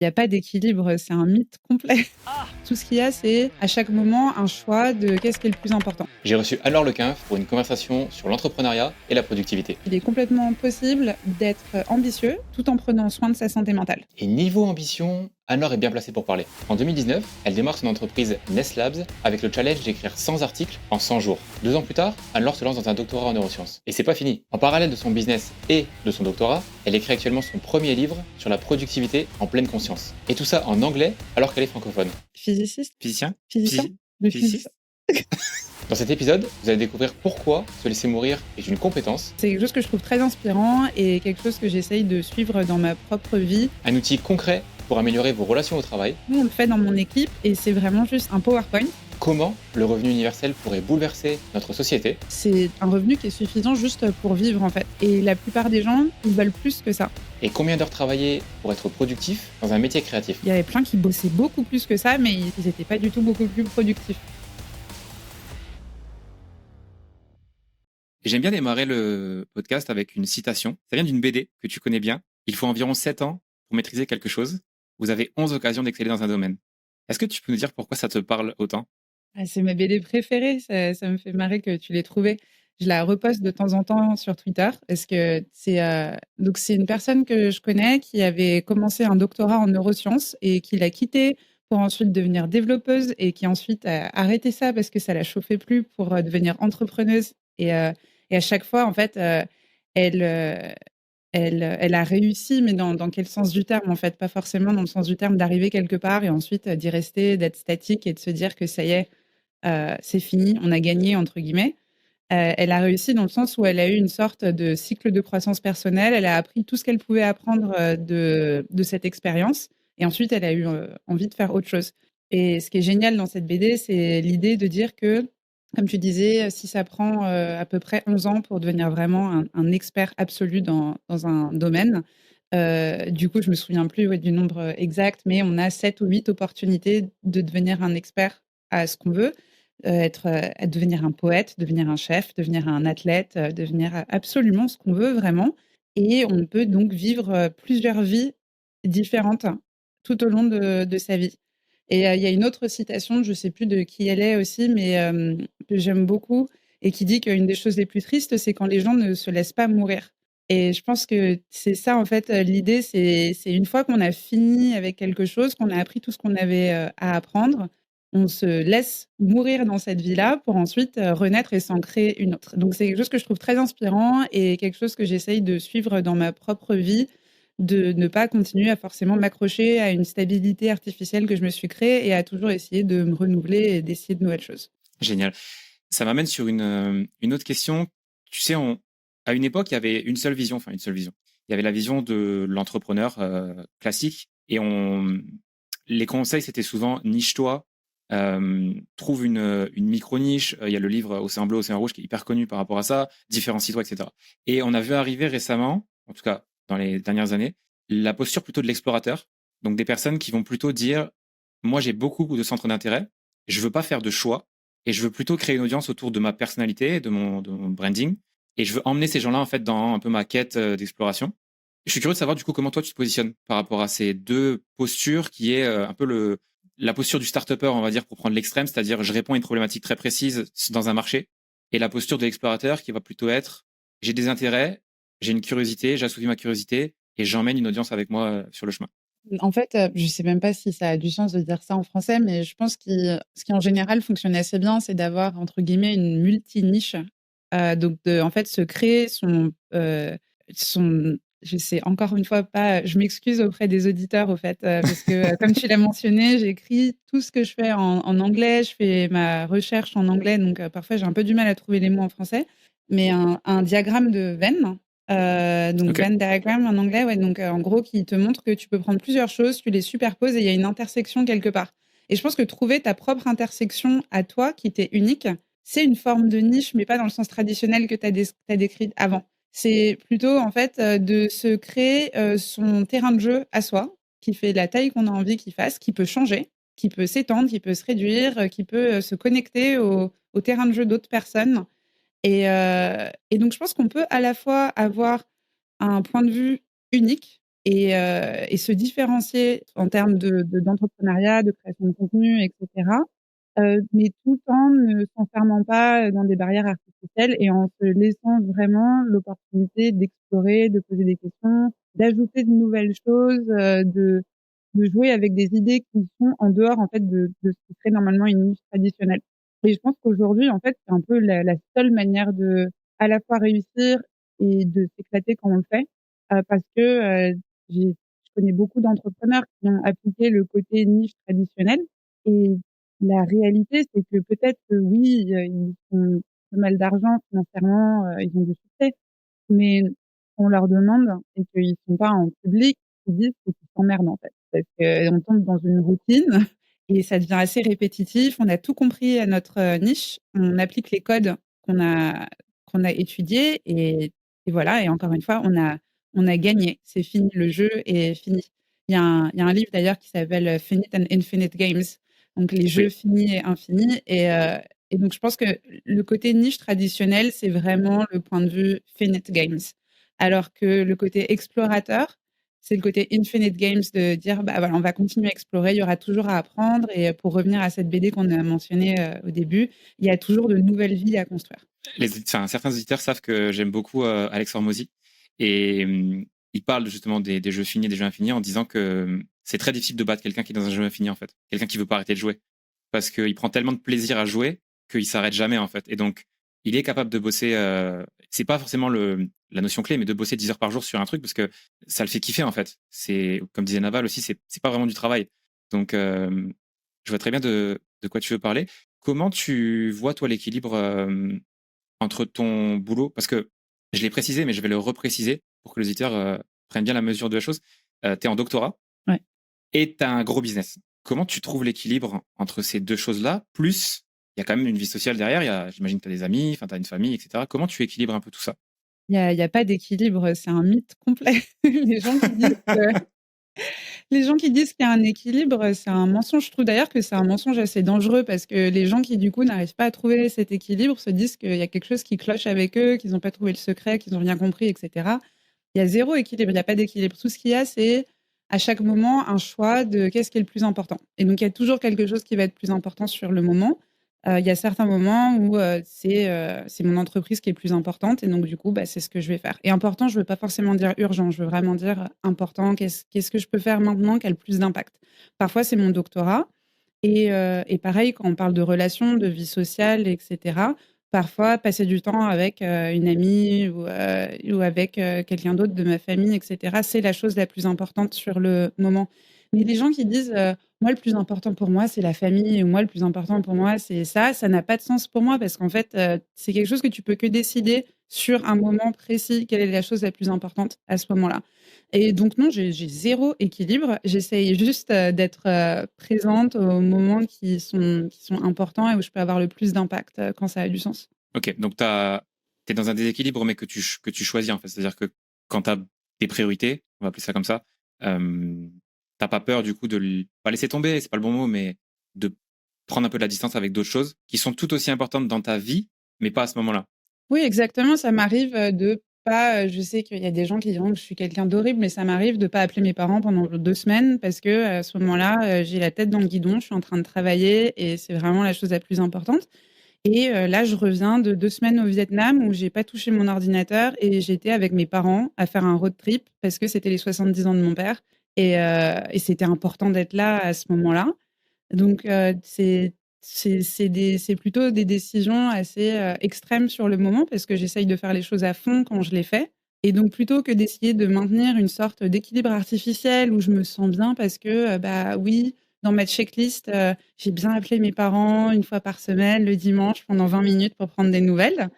Il y a pas d'équilibre, c'est un mythe complet. Tout ce qu'il y a, c'est à chaque moment un choix de qu'est-ce qui est le plus important. J'ai reçu Anne-Laure Lequinf pour une conversation sur l'entrepreneuriat et la productivité. Il est complètement possible d'être ambitieux tout en prenant soin de sa santé mentale. Et niveau ambition, Anne-Laure est bien placée pour parler. En 2019, elle démarre son entreprise Nest Labs avec le challenge d'écrire 100 articles en 100 jours. 2 ans plus tard, Anne-Laure se lance dans un doctorat en neurosciences. Et c'est pas fini. En parallèle de son business et de son doctorat, elle écrit actuellement son premier livre sur la productivité en pleine conscience. Et tout ça en anglais alors qu'elle est francophone. Physiciste? Physicien Physicien? Le physicien. Dans cet épisode, vous allez découvrir pourquoi se laisser mourir est une compétence, C'est quelque chose que je trouve très inspirant et quelque chose que j'essaye de suivre dans ma propre vie. un outil concret pour améliorer vos relations au travail, Nous, on le fait dans mon équipe et c'est vraiment juste un PowerPoint. comment le revenu universel pourrait bouleverser notre société, C'est un revenu qui est suffisant juste pour vivre en fait. Et la plupart des gens, ils veulent plus que ça. et combien d'heures travailler pour être productif dans un métier créatif. Il y avait plein qui bossaient beaucoup plus que ça, mais ils n'étaient pas du tout beaucoup plus productifs. Et j'aime bien démarrer le podcast avec une citation. Ça vient d'une BD que tu connais bien. Il faut environ 7 ans pour maîtriser quelque chose. Vous avez 11 occasions d'exceller dans un domaine. Est-ce que tu peux nous dire pourquoi ça te parle autant? Ah, c'est ma BD préférée, ça me fait marrer que tu l'aies trouvée. Je la reposte de temps en temps sur Twitter parce que c'est une personne que je connais qui avait commencé un doctorat en neurosciences et qui l'a quitté pour ensuite devenir développeuse et qui ensuite a arrêté ça parce que ça la chauffait plus pour, devenir entrepreneuse et à chaque fois en fait, elle, elle a réussi, mais dans quel sens du terme en fait? Pas forcément dans le sens du terme d'arriver quelque part et ensuite, d'y rester, d'être statique et de se dire que ça y est, c'est fini, on a «gagné» entre guillemets. Elle a réussi dans le sens où elle a eu une sorte de cycle de croissance personnelle. Elle a appris tout ce qu'elle pouvait apprendre, de cette expérience et ensuite elle a eu, envie de faire autre chose et ce qui est génial dans cette BD, c'est l'idée de dire que, comme tu disais, si ça prend, à peu près 11 ans pour devenir vraiment un expert absolu dans un domaine, du coup, je me souviens plus, ouais, du nombre, exact, mais on a 7 ou 8 opportunités de devenir un expert à ce qu'on veut. Devenir un poète, devenir un chef, devenir un athlète, devenir absolument ce qu'on veut vraiment et on peut donc vivre, plusieurs vies différentes tout au long de sa vie et il y a une autre citation, je sais plus de qui elle est aussi, mais que j'aime beaucoup et qui dit qu'une des choses les plus tristes, c'est quand les gens ne se laissent pas mourir et je pense que c'est ça, en fait, l'idée, c'est une fois qu'on a fini avec quelque chose, qu'on a appris tout ce qu'on avait, à apprendre, on se laisse mourir dans cette vie-là pour ensuite, renaître et s'en créer une autre. Donc c'est quelque chose que je trouve très inspirant et quelque chose que j'essaye de suivre dans ma propre vie, de ne pas continuer à forcément m'accrocher à une stabilité artificielle que je me suis créée et à toujours essayer de me renouveler et d'essayer de nouvelles choses. Génial. Ça m'amène sur une autre question. Tu sais, à une époque, il y avait une seule vision, enfin une seule vision. Il y avait la vision de l'entrepreneur classique et les conseils, c'était souvent niche-toi, trouve une micro-niche. Il y a le livre Océan Bleu, Océan Rouge qui est hyper connu par rapport à ça, différencie-toi, etc. Et on a vu arriver récemment, en tout cas dans les dernières années, la posture plutôt de l'explorateur. Donc des personnes qui vont plutôt dire, moi j'ai beaucoup de centres d'intérêt, je veux pas faire de choix, et je veux plutôt créer une audience autour de ma personnalité, de mon branding. Et je veux emmener ces gens-là, en fait, dans un peu ma quête d'exploration. Je suis curieux de savoir, du coup, comment toi, tu te positionnes par rapport à ces deux postures qui est un peu la posture du start-upper, on va dire, pour prendre l'extrême, c'est-à-dire je réponds à une problématique très précise dans un marché. Et la posture de l'explorateur qui va plutôt être, j'ai des intérêts, j'ai une curiosité, j'assouvis ma curiosité et j'emmène une audience avec moi sur le chemin. En fait, je sais même pas si ça a du sens de dire ça en français, mais je pense ce qui en général fonctionne assez bien, c'est d'avoir entre guillemets «une multi-niche», donc de en fait se créer son je sais encore une fois pas je m'excuse auprès des auditeurs au fait, parce que, comme tu l'as mentionné, j'écris tout ce que je fais en anglais, je fais ma recherche en anglais, donc parfois j'ai un peu du mal à trouver les mots en français, mais un diagramme de Venn. Donc Ok. Venn diagram en anglais, ouais, donc en gros qui te montre que tu peux prendre plusieurs choses, tu les superposes et il y a une intersection quelque part. Et je pense que trouver ta propre intersection à toi, qui t'est unique, c'est une forme de niche, mais pas dans le sens traditionnel que tu as décrit avant. C'est plutôt en fait, de se créer, son terrain de jeu à soi, qui fait la taille qu'on a envie qu'il fasse, qui peut changer, qui peut s'étendre, qui peut se réduire, qui peut, se connecter au terrain de jeu d'autres personnes et donc je pense qu'on peut à la fois avoir un point de vue unique et se différencier en termes d'entrepreneuriat, de création de contenu, et cetera, mais tout en ne s'enfermant pas dans des barrières artificielles et en se laissant vraiment l'opportunité d'explorer, de poser des questions, d'ajouter de nouvelles choses, de jouer avec des idées qui sont en dehors, en fait, de ce qui serait normalement une niche traditionnelle. Et je pense qu'aujourd'hui, en fait, c'est un peu la seule manière de, à la fois réussir et de s'éclater quand on le fait, parce que, je connais beaucoup d'entrepreneurs qui ont appliqué le côté niche traditionnel et la réalité, c'est que peut-être que oui, ils font pas mal d'argent financièrement, ils ont du succès, mais on leur demande et qu'ils sont pas en public, ce qu'ils disent, c'est qu'ils s'emmerdent, en fait. Parce qu'on tombe dans une routine et ça devient assez répétitif. On a tout compris à notre, niche. On applique les codes qu'on a qu'on a étudiés et voilà et encore une fois, on a gagné. C'est fini, le jeu est fini. Il y a un livre d'ailleurs qui s'appelle, Finite and Infinite Games, donc les jeux Oui, finis et infinis et donc je pense que le côté niche traditionnel, c'est vraiment le point de vue Finite Games. Alors que le côté explorateur, c'est le côté Infinite Games de dire: «Bah, voilà, on va continuer à explorer, il y aura toujours à apprendre» et pour revenir à cette BD qu'on a mentionnée, au début, il y a toujours de nouvelles vies à construire. certains auditeurs savent que j'aime beaucoup Alex Hormozy et il parle justement des jeux finis, des jeux infinis en disant que c'est très difficile de battre quelqu'un qui est dans un jeu infini en fait, quelqu'un qui veut pas arrêter de jouer parce qu'il prend tellement de plaisir à jouer qu'il s'arrête jamais en fait et donc il est capable de bosser. C'est pas forcément la notion clé, mais de bosser 10 heures par jour sur un truc parce que ça le fait kiffer en fait. C'est comme disait Naval aussi, c'est pas vraiment du travail. Donc je vois très bien de quoi tu veux parler. Comment tu vois toi l'équilibre entre ton boulot, parce que je l'ai précisé, mais je vais le repréciser pour que les auditeurs prennent bien la mesure de la chose. Tu es en doctorat Ouais. et tu as un gros business. Comment tu trouves l'équilibre entre ces deux choses-là? Plus, il y a quand même une vie sociale derrière. J'imagine que tu as des amis, enfin, tu as une famille, etc. Comment tu équilibres un peu tout ça? Il y a pas d'équilibre, c'est un mythe complet. Les gens qui disent que Les gens qui disent qu'il y a un équilibre, c'est un mensonge. Je trouve d'ailleurs que c'est un mensonge assez dangereux parce que les gens qui, du coup, n'arrivent pas à trouver cet équilibre se disent qu'il y a quelque chose qui cloche avec eux, qu'ils n'ont pas trouvé le secret, qu'ils n'ont rien compris, et cetera. Il y a zéro équilibre, il y a pas d'équilibre. Tout ce qu'il y a, c'est à chaque moment un choix de qu'est-ce qui est le plus important et donc il y a toujours quelque chose qui va être plus important sur le moment. Il y a certains moments où, c'est mon entreprise qui est plus importante et donc du coup, bah, c'est ce que je vais faire et important, je veux pas forcément dire urgent, je veux vraiment dire, important, qu'est-ce que je peux faire maintenant qui a le plus d'impact? Parfois, c'est mon doctorat et pareil, quand on parle de relations, de vie sociale et cetera, parfois passer du temps avec, une amie ou avec, quelqu'un d'autre de ma famille et cetera, c'est la chose la plus importante sur le moment. Mais les gens qui disent, «Moi, le plus important pour moi, c'est la famille» ou «Moi, le plus important pour moi, c'est ça» n'a pas de sens pour moi parce qu'en fait, c'est quelque chose que tu peux que décider sur un moment précis, quelle est la chose la plus importante à ce moment-là. Et donc non, j'ai 0 équilibre. J'essaye juste, d'être, présente aux moments qui sont importants et où je peux avoir le plus d'impact, quand ça a du sens. Ok, donc tu es dans un déséquilibre, mais que tu choisis en fait. C'est-à-dire que quand tu as des priorités, on va appeler ça comme ça, t'as pas peur du coup pas laisser tomber, c'est pas le bon mot, mais de prendre un peu de la distance avec d'autres choses qui sont tout aussi importantes dans ta vie, mais pas à ce moment-là. Oui, exactement, ça m'arrive, de pas, je sais qu'il y a des gens qui diront que je suis quelqu'un d'horrible, mais ça m'arrive de pas appeler mes parents pendant 2 semaines parce que, à ce moment-là, j'ai la tête dans le guidon, je suis en train de travailler et c'est vraiment la chose la plus importante. Et là, je reviens de 2 semaines au Vietnam où j'ai pas touché mon ordinateur et j'étais avec mes parents à faire un road trip parce que c'était les 70 ans de mon père et c'était important d'être là à ce moment-là. Donc c'est plutôt des décisions assez, extrêmes sur le moment parce que j'essaye de faire les choses à fond quand je les fais et donc plutôt que d'essayer de maintenir une sorte d'équilibre artificiel où je me sens bien parce que, bah, oui, dans ma checklist, j'ai bien appelé mes parents une fois par semaine, le dimanche, pendant 20 minutes pour prendre des nouvelles.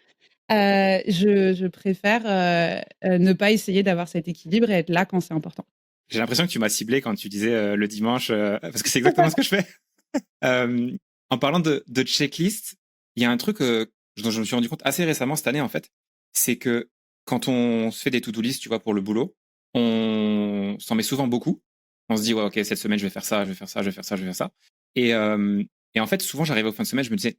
Je préfère, ne pas essayer d'avoir cet équilibre et être là quand c'est important. J'ai l'impression que tu m'as ciblé quand tu disais le dimanche, parce que c'est exactement ce que je fais. Euh, En parlant de checklist, il y a un truc dont je me suis rendu compte assez récemment cette année en fait, c'est que quand on se fait des to-do list, tu vois, pour le boulot, on s'en met souvent beaucoup. On se dit ouais ok cette semaine je vais faire ça, je vais faire ça, je vais faire ça, je vais faire ça. Et, euh, et en fait souvent j'arrivais au fin de semaine, je me disais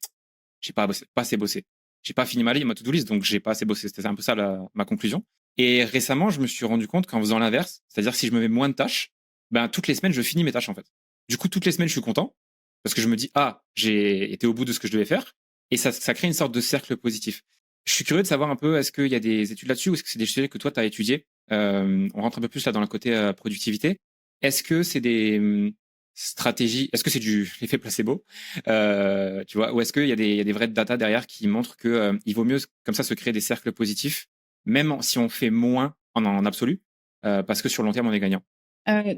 j'ai pas assez bossé, j'ai pas fini ma to-do list donc j'ai pas assez bossé. C'était un peu ça ma conclusion. Et récemment, je me suis rendu compte qu'en faisant l'inverse, c'est-à-dire que si je me mets moins de tâches, ben, toutes les semaines, je finis mes tâches, en fait. Du coup, toutes les semaines, je suis content parce que je me dis, ah, j'ai été au bout de ce que je devais faire. Et ça crée une sorte de cercle positif. Je suis curieux de savoir un peu, est-ce qu'il y a des études là-dessus ou est-ce que c'est des sujets que toi, tu as étudiés? On rentre un peu plus là dans le côté productivité. Est-ce que c'est des stratégies, est-ce que c'est du l'effet placebo, tu vois, ou est-ce qu'il y a des vraies data derrière qui montrent que il vaut mieux comme ça se créer des cercles positifs même si on fait moins en absolu, parce que sur le long terme, on est gagnant.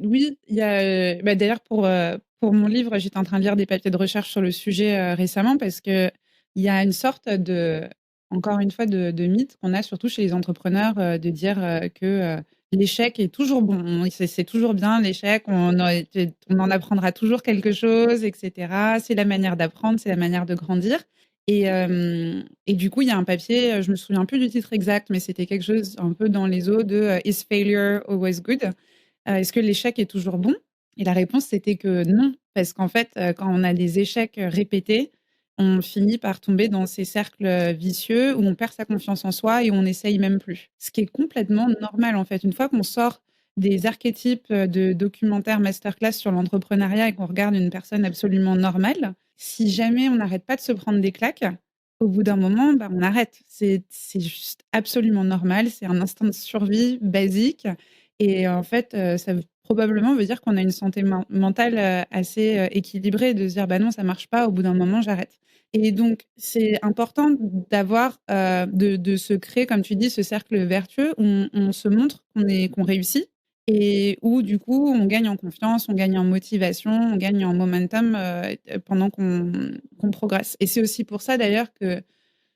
Oui, il y a, bah, d'ailleurs pour mon livre, j'étais en train de lire des papiers de recherche sur le sujet, récemment parce qu'il y a une sorte de encore une fois de mythe qu'on a surtout chez les entrepreneurs, de dire, que, l'échec est toujours bon. C'est toujours bien l'échec, on en apprendra toujours quelque chose et cetera. C'est la manière d'apprendre, c'est la manière de grandir et du coup, il y a un papier, je me souviens plus du titre exact, mais c'était quelque chose un peu dans les eaux de, «Is failure always good?» Est-ce que l'échec est toujours bon? Et la réponse, c'était que non, parce qu'en fait, quand on a des échecs, répétés, on finit par tomber dans ces cercles, vicieux où on perd sa confiance en soi et on n'essaye même plus. Ce qui est complètement normal, en fait. Une fois qu'on sort des archétypes, de documentaires masterclass sur l'entrepreneuriat et qu'on regarde une personne absolument normale, si jamais on n'arrête pas de se prendre des claques, au bout d'un moment, bah, on arrête. C'est juste absolument normal, c'est un instinct de survie basique et en fait, ça veut probablement veut dire qu'on a une santé mentale, assez, équilibrée, de se dire: «Bah, non, ça marche pas, au bout d'un moment, j'arrête» et donc c'est important d'avoir, de se créer, comme tu dis, ce cercle vertueux où on se montre qu'on réussit et où du coup, on gagne en confiance, on gagne en motivation, on gagne en momentum, pendant qu'on progresse et c'est aussi pour ça d'ailleurs que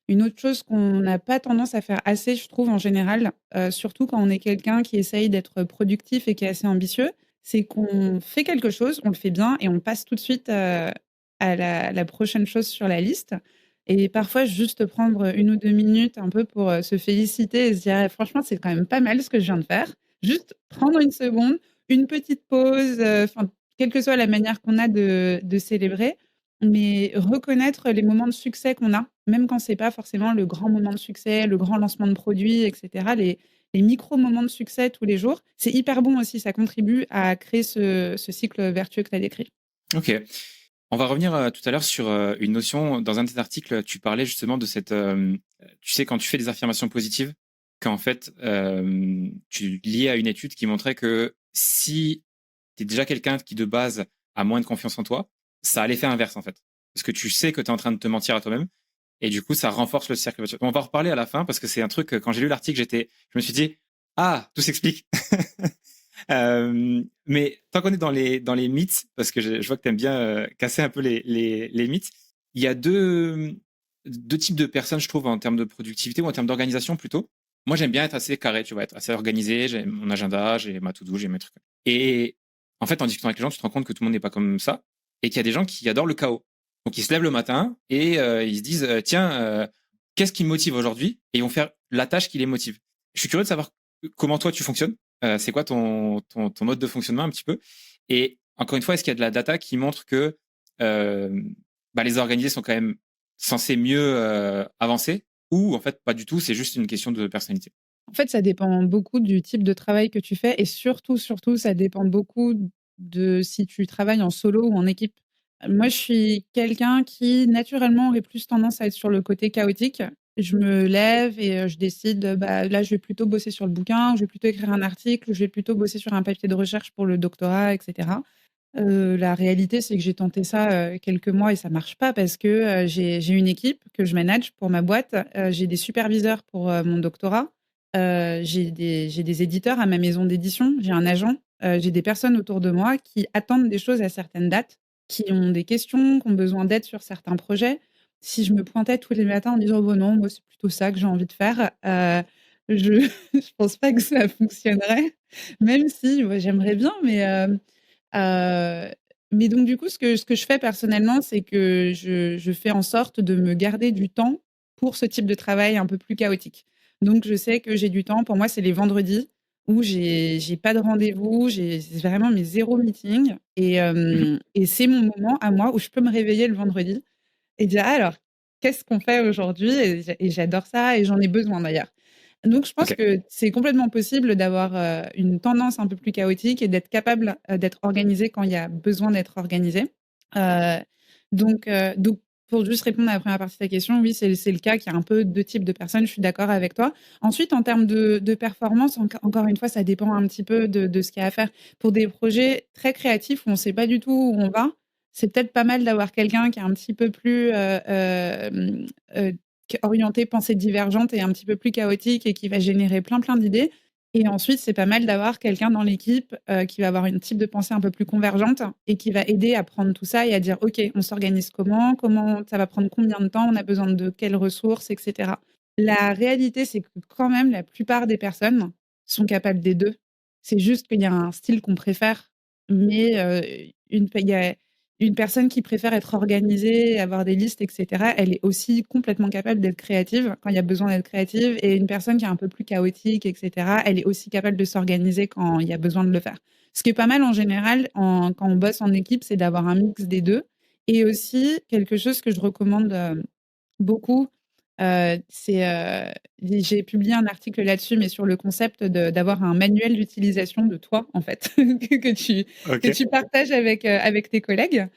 une autre chose qu'on n'a pas tendance à faire assez, je trouve, en général, surtout quand on est quelqu'un qui essaye d'être productif et qui est assez ambitieux, c'est qu'on fait quelque chose, on le fait bien et on passe tout de suite, à la prochaine chose sur la liste et parfois juste prendre 1 ou 2 minutes un peu pour, se féliciter et se dire: «Eh franchement, c'est quand même pas mal ce que je viens de faire». Juste prendre une seconde, une petite pause, enfin, quelle que soit la manière qu'on a de célébrer, mais reconnaître les moments de succès qu'on a, même quand c'est pas forcément le grand moment de succès, le grand lancement de produit et cetera, les micro moments de succès tous les jours, c'est hyper bon aussi, ça contribue à créer ce cycle vertueux que tu as décrit. OK. On va revenir, tout à l'heure sur, une notion. Dans un de tes articles, tu parlais justement de cette, tu sais, quand tu fais des affirmations positives, qu'en fait, tu liais à une étude qui montrait que si tu es déjà quelqu'un qui, de base, a moins de confiance en toi, ça a l'effet inverse, en fait. Parce que tu sais que tu es en train de te mentir à toi-même et du coup, ça renforce le cercle vertueux. On va en reparler à la fin parce que c'est un truc, quand j'ai lu l'article, je me suis dit: «Ah, tout s'explique». Mais tant qu'on est dans les mythes, parce que je vois que tu aimes bien casser un peu les mythes, il y a deux types de personnes, je trouve, en termes de productivité ou en termes d'organisation plutôt. Moi, j'aime bien être assez carré, tu vois, être assez organisé, j'ai mon agenda, j'ai ma to-do, j'ai mes trucs. Et en fait, en discutant avec les gens, tu te rends compte que tout le monde n'est pas comme ça et qu'il y a des gens qui adorent le chaos. Donc, ils se lèvent le matin et ils se disent, tiens, qu'est-ce qui me motive aujourd'hui? Et ils vont faire la tâche qui les motive. Je suis curieux de savoir comment toi tu fonctionnes. C'est quoi ton mode de fonctionnement un petit peu? Et encore une fois, est-ce qu'il y a de la data qui montre que bah, les organisés sont quand même censés mieux avancer ou en fait pas du tout, c'est juste une question de personnalité? En fait, ça dépend beaucoup du type de travail que tu fais et surtout, ça dépend beaucoup de si tu travailles en solo ou en équipe. Moi, je suis quelqu'un qui, naturellement, aurait plus tendance à être sur le côté chaotique. Je me lève et je décide, bah, là, je vais plutôt bosser sur le bouquin, je vais plutôt écrire un article, je vais plutôt bosser sur un papier de recherche pour le doctorat et cetera. La réalité, c'est que j'ai tenté ça, quelques mois et ça marche pas parce que, j'ai une équipe que je manage pour ma boîte, j'ai des superviseurs pour, mon doctorat, j'ai des éditeurs à ma maison d'édition, j'ai un agent, j'ai des personnes autour de moi qui attendent des choses à certaines dates, qui ont des questions, qui ont besoin d'aide sur certains projets. Si je me pointais tous les matins en disant: «Bah, non, moi, c'est plutôt ça que j'ai envie de faire», je je pense pas que ça fonctionnerait, même si, ouais, j'aimerais bien, Heu, mais donc du coup, ce que je fais personnellement, c'est que je fais en sorte de me garder du temps pour ce type de travail un peu plus chaotique. Donc je sais que j'ai du temps. Pour moi, c'est les vendredis où j'ai pas de rendez-vous, j'ai c'est vraiment mes 0 meeting Mmh. et c'est mon moment à moi où je peux me réveiller le vendredi et dire: «Alors, qu'est-ce qu'on fait aujourd'hui?» Et j'adore ça et j'en ai besoin d'ailleurs. Donc je pense Ok. que c'est complètement possible d'avoir, une tendance un peu plus chaotique et d'être capable, d'être organisé quand il y a besoin d'être organisé. Heu, donc pour juste répondre à la première partie de ta question, oui, c'est le cas qu'il y a un peu 2 types de personnes, je suis d'accord avec toi. Ensuite, en termes de performance, encore une fois, ça dépend un petit peu de ce qu'il y a à faire. Pour des projets très créatifs où on ne sait pas du tout où on va, c'est peut-être pas mal d'avoir quelqu'un qui est un petit peu plus, orienté pensée divergente et un petit peu plus chaotique et qui va générer plein d'idées. Et ensuite, c'est pas mal d'avoir quelqu'un dans l'équipe qui va avoir une type de pensée un peu plus convergente et qui va aider à prendre tout ça et à dire, OK, on s'organise comment ça va prendre combien de temps, on a besoin de quelles ressources, etc. La réalité, c'est que quand même, la plupart des personnes sont capables des deux. C'est juste qu'il y a un style qu'on préfère, mais il y a une personne qui préfère être organisée, avoir des listes, etc., elle est aussi complètement capable d'être créative quand il y a besoin d'être créative. Et une personne qui est un peu plus chaotique, etc., elle est aussi capable de s'organiser quand il y a besoin de le faire. Ce qui est pas mal en général quand on bosse en équipe, c'est d'avoir un mix des deux. Et aussi, quelque chose que je recommande beaucoup, j'ai publié un article là-dessus, mais sur le concept d'avoir un manuel d'utilisation de toi, en fait, que tu, que Ok. tu partages avec tes collègues.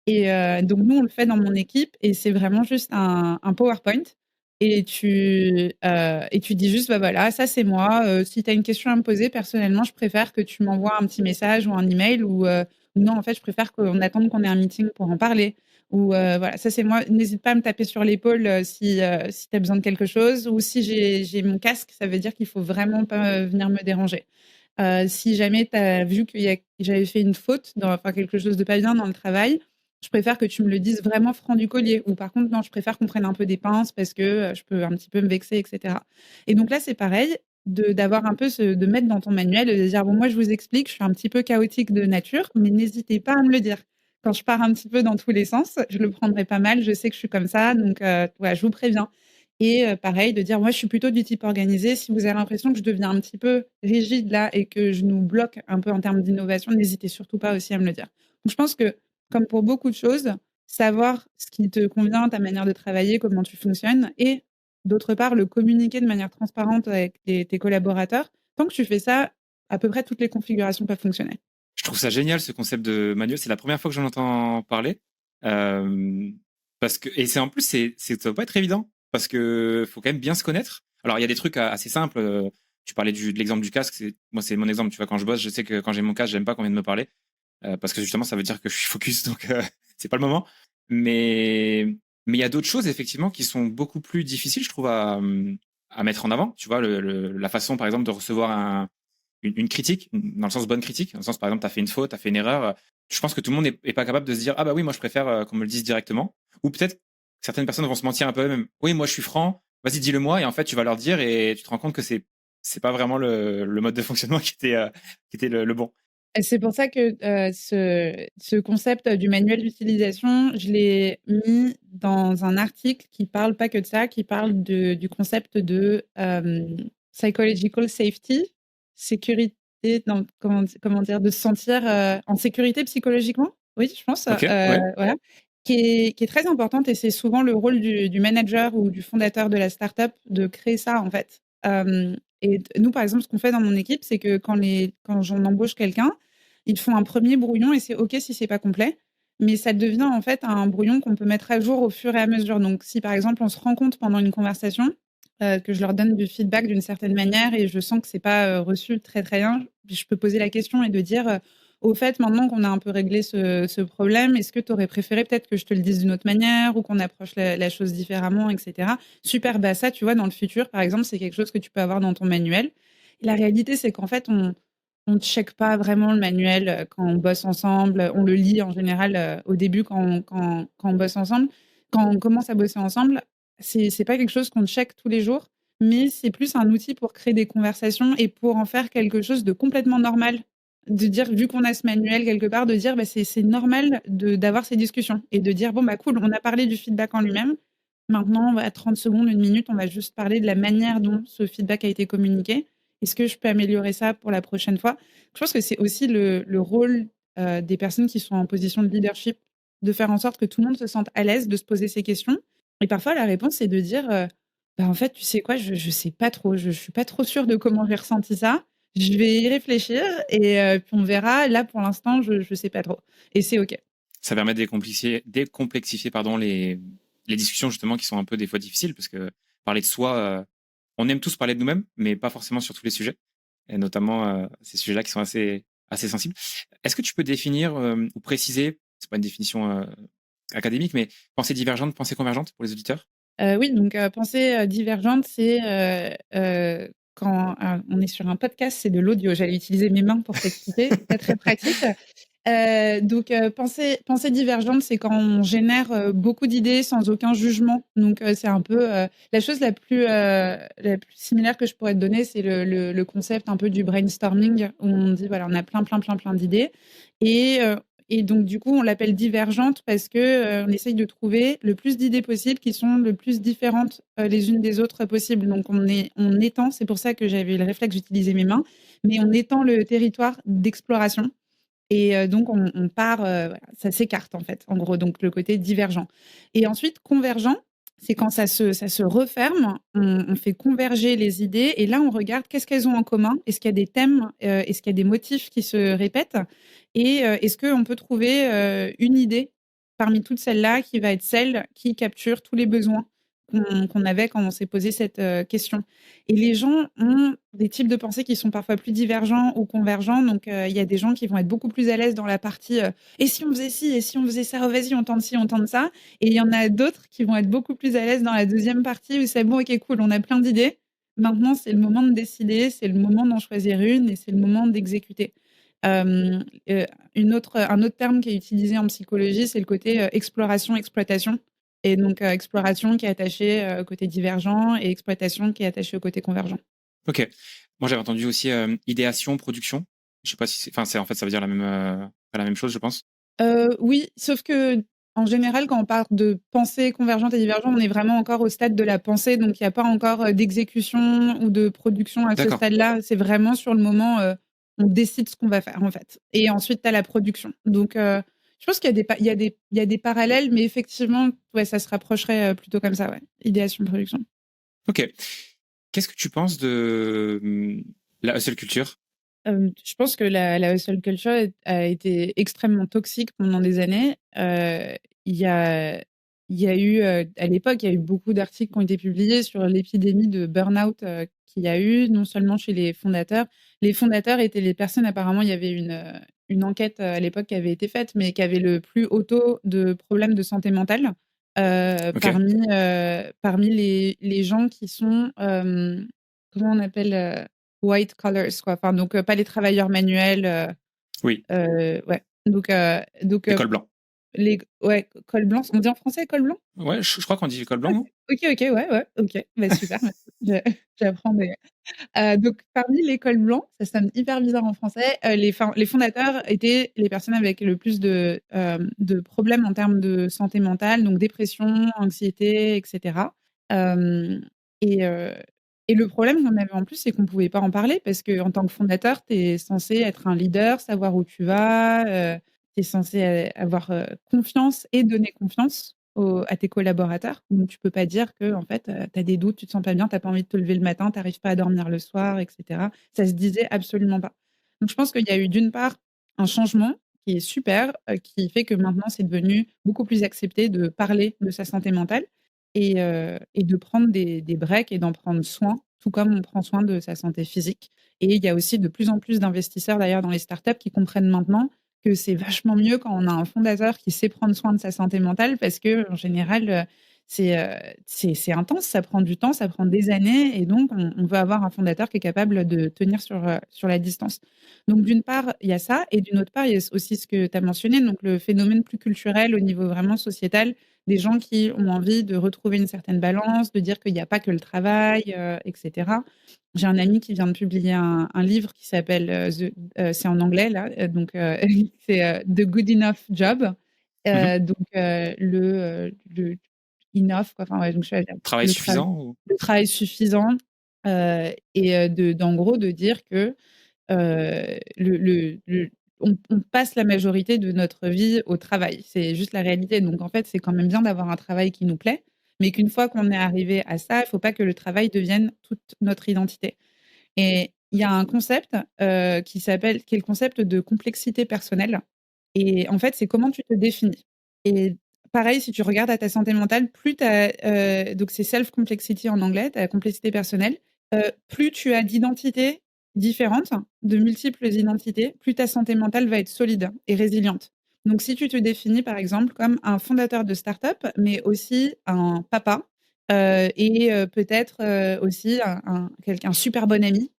Et donc nous, on le fait dans mon équipe et c'est vraiment juste un PowerPoint et tu dis juste: «Bah, voilà, ça c'est moi, si tu as une question à me poser, personnellement, je préfère que tu m'envoies un petit message ou un email ou non, en fait, je préfère qu'on attende qu'on ait un meeting pour en parler» ou voilà, ça c'est moi. N'hésite pas à me taper sur l'épaule, si tu as besoin de quelque chose ou si j'ai mon casque, ça veut dire qu'il faut vraiment pas, venir me déranger. Si jamais tu as vu que j'avais fait une faute enfin quelque chose de pas bien dans le travail, je préfère que tu me le dises vraiment franc du collier ou par contre, non, je préfère qu'on prenne un peu des pinces parce que, je peux un petit peu me vexer et cetera et donc là, c'est pareil, d'avoir un peu de mettre dans ton manuel et de dire: «Bon, moi, je vous explique, je suis un petit peu chaotique de nature, mais n'hésitez pas à me le dire. Quand je pars un petit peu dans tous les sens, je le prendrai pas mal, je sais que je suis comme ça, donc voilà, je vous préviens». Et pareil, de dire: «Moi, je suis plutôt du type organisé. Si vous avez l'impression que je deviens un petit peu rigide là et que je nous bloque un peu en termes d'innovation, n'hésitez surtout pas aussi à me le dire». Donc je pense que, comme pour beaucoup de choses, savoir ce qui te convient, ta manière de travailler, comment tu fonctionnes et d'autre part, le communiquer de manière transparente avec tes collaborateurs. Tant que tu fais ça, à peu près toutes les configurations peuvent fonctionner. Je trouve ça génial ce concept de manuel. C'est la première fois que j'en entends parler. Euh, parce que et c'est en plus ça doit pas être évident parce que faut quand même bien se connaître. Alors il y a des trucs assez simples. Tu parlais de l'exemple du casque. Moi c'est mon exemple. Tu vois quand je bosse, je sais que quand j'ai mon casque, j'aime pas qu'on vienne me parler parce que justement ça veut dire que je suis focus donc c'est pas le moment. Mais mais il y a d'autres choses effectivement qui sont beaucoup plus difficiles, je trouve à mettre en avant. Tu vois la façon par exemple de recevoir une critique, dans le sens bonne critique, dans le sens par exemple, tu as fait une faute, tu as fait une erreur. Je pense que tout le monde n'est pas capable de se dire ah bah oui, moi je préfère qu'on me le dise directement. Ou peut-être certaines personnes vont se mentir un peu même. Oui, moi je suis franc, vas-y dis-le moi et en fait tu vas leur dire et tu te rends compte que c'est pas vraiment le mode de fonctionnement qui était le bon. Et c'est pour ça que, ce concept, du manuel d'utilisation, je l'ai mis dans un article qui parle pas que de ça, qui parle du concept de, psychological safety, sécurité non, comment dire? De se sentir, en sécurité psychologiquement? Oui, je pense, Ok, ouais. voilà, qui est très importante et c'est souvent le rôle du manager ou du fondateur de la start-up de créer ça, en fait. Et nous, par exemple, ce qu'on fait dans mon équipe, c'est que quand j'en embauche quelqu'un, ils font un premier brouillon et c'est OK si c'est pas complet, mais ça devient en fait un brouillon qu'on peut mettre à jour au fur et à mesure. Donc si par exemple, on se rend compte pendant une conversation, que je leur donne du feedback d'une certaine manière et je sens que c'est pas, reçu très bien, je peux poser la question et de dire, «Au fait, maintenant qu'on a un peu réglé ce problème, est-ce que tu aurais préféré peut-être que je te le dise d'une autre manière ou qu'on approche la chose différemment?» et cetera. Super, bah, ça, tu vois, dans le futur, par exemple, c'est quelque chose que tu peux avoir dans ton manuel. La réalité, c'est qu'en fait, on ne check pas vraiment le manuel, quand on bosse ensemble. On le lit en général, au début quand on bosse ensemble. Quand on commence à bosser ensemble, c'est pas quelque chose qu'on check tous les jours, mais c'est plus un outil pour créer des conversations et pour en faire quelque chose de complètement normal. De dire, vu qu'on a ce manuel quelque part, de dire: «Bah, c'est normal d'avoir ces discussions» et de dire: «Bon, bah, cool, on a parlé du feedback en lui-même. Maintenant, bah, 30 secondes, 1 minute, on va juste parler de la manière dont ce feedback a été communiqué. Est-ce que je peux améliorer ça pour la prochaine fois?» Je pense que c'est aussi le rôle, des personnes qui sont en position de leadership, de faire en sorte que tout le monde se sente à l'aise de se poser ces questions et parfois la réponse, c'est de dire, Bah, en fait, tu sais quoi? Je sais pas trop, je suis pas trop sûre de comment j'ai ressenti ça. Je vais y réfléchir et puis on verra. Là, pour l'instant, je sais pas trop et c'est OK. Ça permet de décomplexifier pardon, les discussions justement qui sont un peu des fois difficiles parce que parler de soi, on aime tous parler de nous-mêmes, mais pas forcément sur tous les sujets, et notamment ces sujets-là qui sont assez sensibles. Est-ce que tu peux définir ou préciser, c'est pas une définition académique, mais pensée divergente, pensée convergente pour les auditeurs? Oui, donc pensée, divergente, c'est, quand on est sur un podcast, c'est de l'audio. J'allais utiliser mes mains pour t'expliquer, c'est pas très pratique. Donc pensée divergente, c'est quand on génère, beaucoup d'idées sans aucun jugement. Donc c'est un peu, la chose la plus similaire que je pourrais te donner, c'est le concept un peu du brainstorming où on dit, voilà, on a plein, plein, plein, plein d'idées et heu et donc du coup, on l'appelle divergente parce que, on essaye de trouver le plus d'idées possibles qui sont le plus différentes, les unes des autres possibles. Donc on étend, c'est pour ça que j'avais eu le réflexe d'utiliser mes mains, mais on étend le territoire d'exploration et donc on part, voilà, ça s'écarte en fait, en gros, donc le côté divergent et ensuite convergent, c'est quand ça se referme, on fait converger les idées et là on regarde qu'est-ce qu'elles ont en commun? Est-ce qu'il y a des thèmes, est-ce qu'il y a des motifs qui se répètent? Et est-ce qu'on peut trouver, une idée parmi toutes celles-là qui va être celle qui capture tous les besoins qu'on avait quand on s'est posé cette, question? Et les gens ont des types de pensées qui sont parfois plus divergents ou convergents. Donc, il y a des gens qui vont être beaucoup plus à l'aise dans la partie, «Et si on faisait ci? Et si on faisait ça? Oh vas-y, on tente ci, on tente ça». Et il y en a d'autres qui vont être beaucoup plus à l'aise dans la deuxième partie où c'est: «Bon, OK, cool, on a plein d'idées. Maintenant, c'est le moment de décider, c'est le moment d'en choisir une et c'est le moment d'exécuter». Hem, un autre terme qui est utilisé en psychologie, c'est le côté, exploration-exploitation et donc, exploration qui est attachée, au côté divergent et exploitation qui est attachée au côté convergent. Ok. Moi, j'avais entendu aussi idéation, production. Je sais pas si enfin, en fait, ça veut dire pas la même chose, je pense. Oui, sauf qu'en général, quand on parle de pensée convergente et divergente, on est vraiment encore au stade de la pensée, donc il y a pas encore, d'exécution ou de production à ce D'accord. stade-là. C'est vraiment sur le moment, on décide ce qu'on va faire, en fait et ensuite tu as la production. Donc je pense qu'il y a des pa il y a des parallèles, mais effectivement, ouais, ça se rapprocherait, plutôt comme ça, ouais, idéation, production. Ok. Qu'est-ce que tu penses de la hustle culture? Je pense que la hustle culture a été extrêmement toxique pendant des années. Il y a il y a eu, à l'époque, il y a eu beaucoup d'articles qui ont été publiés sur l'épidémie de burn-out, qu'il y a eu, non seulement chez les fondateurs. Les fondateurs étaient les personnes apparemment, il y avait une enquête, à l'époque qui avait été faite, mais qui avait le plus haut taux de problèmes de santé mentale, Ok. parmi les gens qui sont, comment on appelle, white collars quoi, enfin donc pas les travailleurs manuels, Oui. ouais. Donc L'école blanc. les ouais, col blanc, on dit en français col blanc? Ouais, je crois qu'on dit l'école blanc, OK, non? OK, OK, ouais, ouais, OK, bah, super, merci. Je j'apprends des donc parmi les cols blancs, ça sonne hyper bizarre en français, les fondateurs étaient les personnes avec le plus de problèmes en termes de santé mentale, donc dépression, anxiété et cetera. Hem et heu et le problème qu'on avait en plus, c'est qu'on pouvait pas en parler parce qu'en tant que fondateur, tu es censé être un leader, savoir où tu vas, tu es censé avoir, confiance et donner confiance à tes collaborateurs. Donc tu peux pas dire que en fait, tu as des doutes, tu te sens pas bien, tu as pas envie de te lever le matin, tu arrives pas à dormir le soir et cetera. Ça se disait absolument pas. Donc je pense qu'il y a eu d'une part un changement qui est super, qui fait que maintenant c'est devenu beaucoup plus accepté de parler de sa santé mentale et de prendre des breaks et d'en prendre soin, tout comme on prend soin de sa santé physique. Et il y a aussi de plus en plus d'investisseurs d'ailleurs dans les startups qui comprennent maintenant que c'est vachement mieux quand on a un fondateur qui sait prendre soin de sa santé mentale parce qu'en général, c'est intense, ça prend du temps, ça prend des années et donc on veut avoir un fondateur qui est capable de tenir sur la distance. Donc d'une part, il y a ça et d'une autre part, il y a aussi ce que tu as mentionné, donc le phénomène plus culturel au niveau vraiment sociétal, des gens qui ont envie de retrouver une certaine balance, de dire qu'il y a pas que le travail, et cetera. J'ai un ami qui vient de publier un livre qui s'appelle, c'est en anglais là, donc c'est, The Good Enough Job, Mhm. le enough quoi, enfin ouais, donc je vais Travail le travail suffisant ou... le travail suffisant, et d'en gros de dire que, on passe la majorité de notre vie au travail. C'est juste la réalité. Donc en fait, c'est quand même bien d'avoir un travail qui nous plaît, Mais qu'une fois qu'on est arrivé à ça, il faut pas que le travail devienne toute notre identité. Et il y a un concept, qui est le concept de complexité personnelle et en fait, c'est comment tu te définis et pareil, si tu regardes à ta santé mentale, plus tu as, donc c'est self complexity en anglais, ta complexité personnelle, plus tu as d'identités différentes, de multiples identités, plus ta santé mentale va être solide et résiliente. Donc si tu te définis, par exemple, comme un fondateur de start-up, mais aussi un papa, et peut-être, aussi un super bon ami,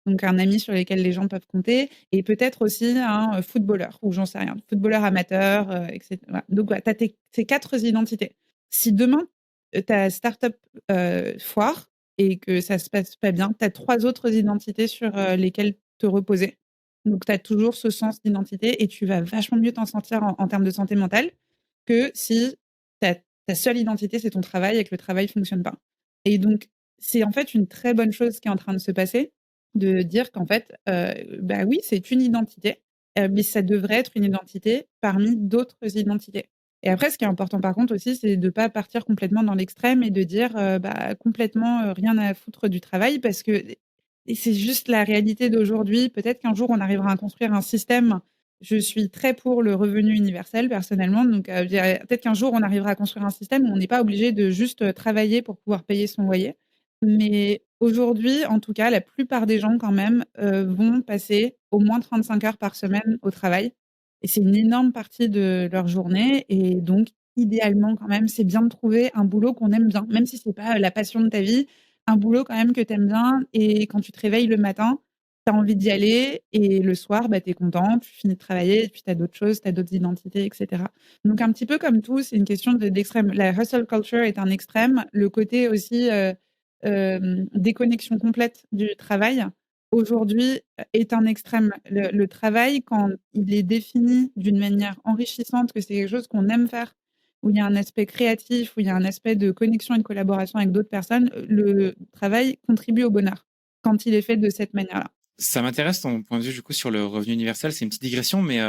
donc un ami sur lequel les gens peuvent compter et peut-être aussi un, footballeur ou j'en sais rien, footballeur amateur, et cetera. Voilà. Donc voilà, tu as tes 4 identités. Si demain, ta start-up, foire et que ça se passe pas bien, tu as 3 autres identités sur, lesquelles te reposer. Donc tu as toujours ce sens d'identité et tu vas vachement mieux t'en sortir en termes de santé mentale que si ta seule identité, c'est ton travail et que le travail fonctionne pas. Et donc, c'est en fait une très bonne chose qui est en train de se passer, de dire qu'en fait, bah, oui, c'est une identité, mais ça devrait être une identité parmi d'autres identités. Et après, ce qui est important par contre aussi, c'est de pas partir complètement dans l'extrême et de dire, bah, complètement, rien à foutre du travail parce que et c'est juste la réalité d'aujourd'hui. Peut-être qu'un jour on arrivera à construire un système. Je suis très pour le revenu universel personnellement, donc je dirais peut-être qu'un jour on arrivera à construire un système où on n'est pas obligé de juste, travailler pour pouvoir payer son loyer. Mais aujourd'hui, en tout cas, la plupart des gens quand même, vont passer au moins 35 heures par semaine au travail et c'est une énorme partie de leur journée et donc idéalement quand même, c'est bien de trouver un boulot qu'on aime bien, même si c'est pas, la passion de ta vie, un boulot quand même que tu aimes bien et quand tu te réveilles le matin, tu as envie d'y aller et le soir, bah, tu es content, tu finis de travailler et puis tu as d'autres choses, tu as d'autres identités et cetera. Donc un petit peu comme tout, c'est une question d'extrême. La hustle culture est un extrême, le côté aussi, déconnexion complète du travail, aujourd'hui, est un extrême. Le travail, quand il est défini d'une manière enrichissante, que c'est quelque chose qu'on aime faire, où il y a un aspect créatif, où il y a un aspect de connexion et de collaboration avec d'autres personnes, le travail contribue au bonheur, quand il est fait de cette manière-là. Ça m'intéresse ton point de vue du coup sur le revenu universel. C'est une petite digression, mais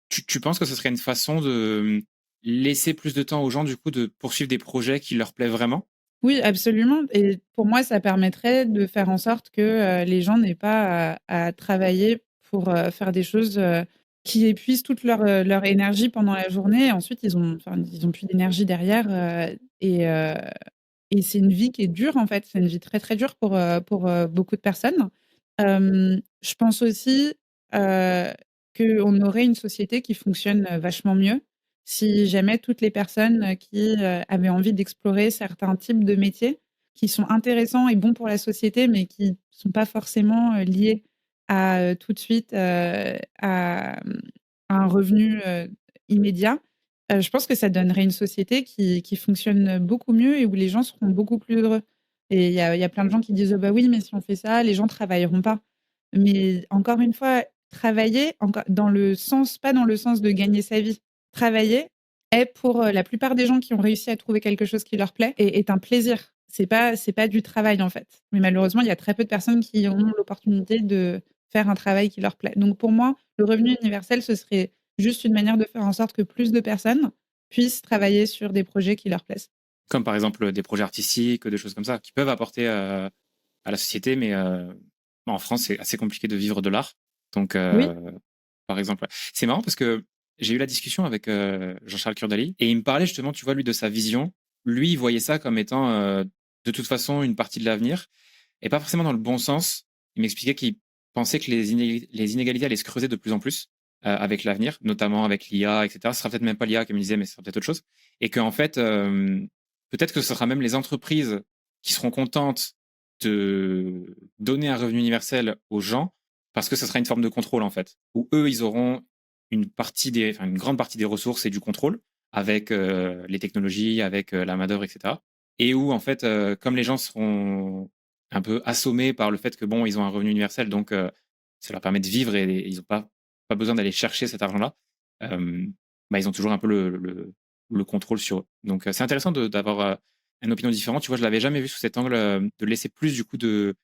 tu penses que ce serait une façon de laisser plus de temps aux gens du coup de poursuivre des projets qui leur plaisent vraiment? Oui, absolument et pour moi, ça permettrait de faire en sorte que, les gens n'aient pas à travailler pour, faire des choses, qui épuisent toute leur énergie pendant la journée et ensuite ils ont plus d'énergie derrière, et c'est une vie qui est dure, en fait. C'est une vie très, très dure pour, beaucoup de personnes. Je pense aussi, qu'on aurait une société qui fonctionne, vachement mieux si jamais toutes les personnes, qui, avaient envie d'explorer certains types de métiers qui sont intéressants et bons pour la société, mais qui sont pas forcément, liés à, tout de suite, à un revenu, immédiat. Je pense que ça donnerait une société qui fonctionne beaucoup mieux et où les gens seront beaucoup plus heureux et il y a plein de gens qui disent: «Oh bah, oui, mais si on fait ça, les gens travailleront pas». Mais encore une fois, travailler enco dans le sens pas dans le sens de gagner sa vie. Travailler est pour, la plupart des gens qui ont réussi à trouver quelque chose qui leur plaît est un plaisir. C'est pas du travail, en fait. Mais malheureusement, il y a très peu de personnes qui ont l'opportunité de faire un travail qui leur plaît. Donc pour moi, le revenu universel, ce serait juste une manière de faire en sorte que plus de personnes puissent travailler sur des projets qui leur plaisent. Comme par exemple des projets artistiques, des choses comme ça, qui peuvent apporter à la société, mais en France, c'est assez compliqué de vivre de l'art. Donc, Oui, par exemple, ouais. C'est marrant parce que j'ai eu la discussion avec Jean-Charles Kurdali et il me parlait justement, tu vois, lui, de sa vision. Lui, il voyait ça comme étant de toute façon une partie de l'avenir et pas forcément dans le bon sens. Il m'expliquait qu'il pensait que les inégalités allaient se creuser de plus en plus avec l'avenir, notamment avec l'IA, etc. Ce sera peut-être même pas l'IA, comme il disait, mais ce sera peut-être autre chose. Et qu'en fait, peut-être que ce sera même les entreprises qui seront contentes de donner un revenu universel aux gens parce que ce sera une forme de contrôle, en fait, où eux, ils auront une grande partie des ressources et du contrôle avec les technologies, avec la main-d'œuvre, etc. Et où, en fait, comme les gens seront un peu assommés par le fait que, bon, ils ont un revenu universel, donc ça leur permet de vivre et ils n'ont pas besoin d'aller chercher cet argent-là, bah, ils ont toujours un peu le contrôle sur eux. Donc, c'est intéressant d'avoir une opinion différente. Tu vois, je l'avais jamais vu sous cet angle, de laisser plus, du coup, de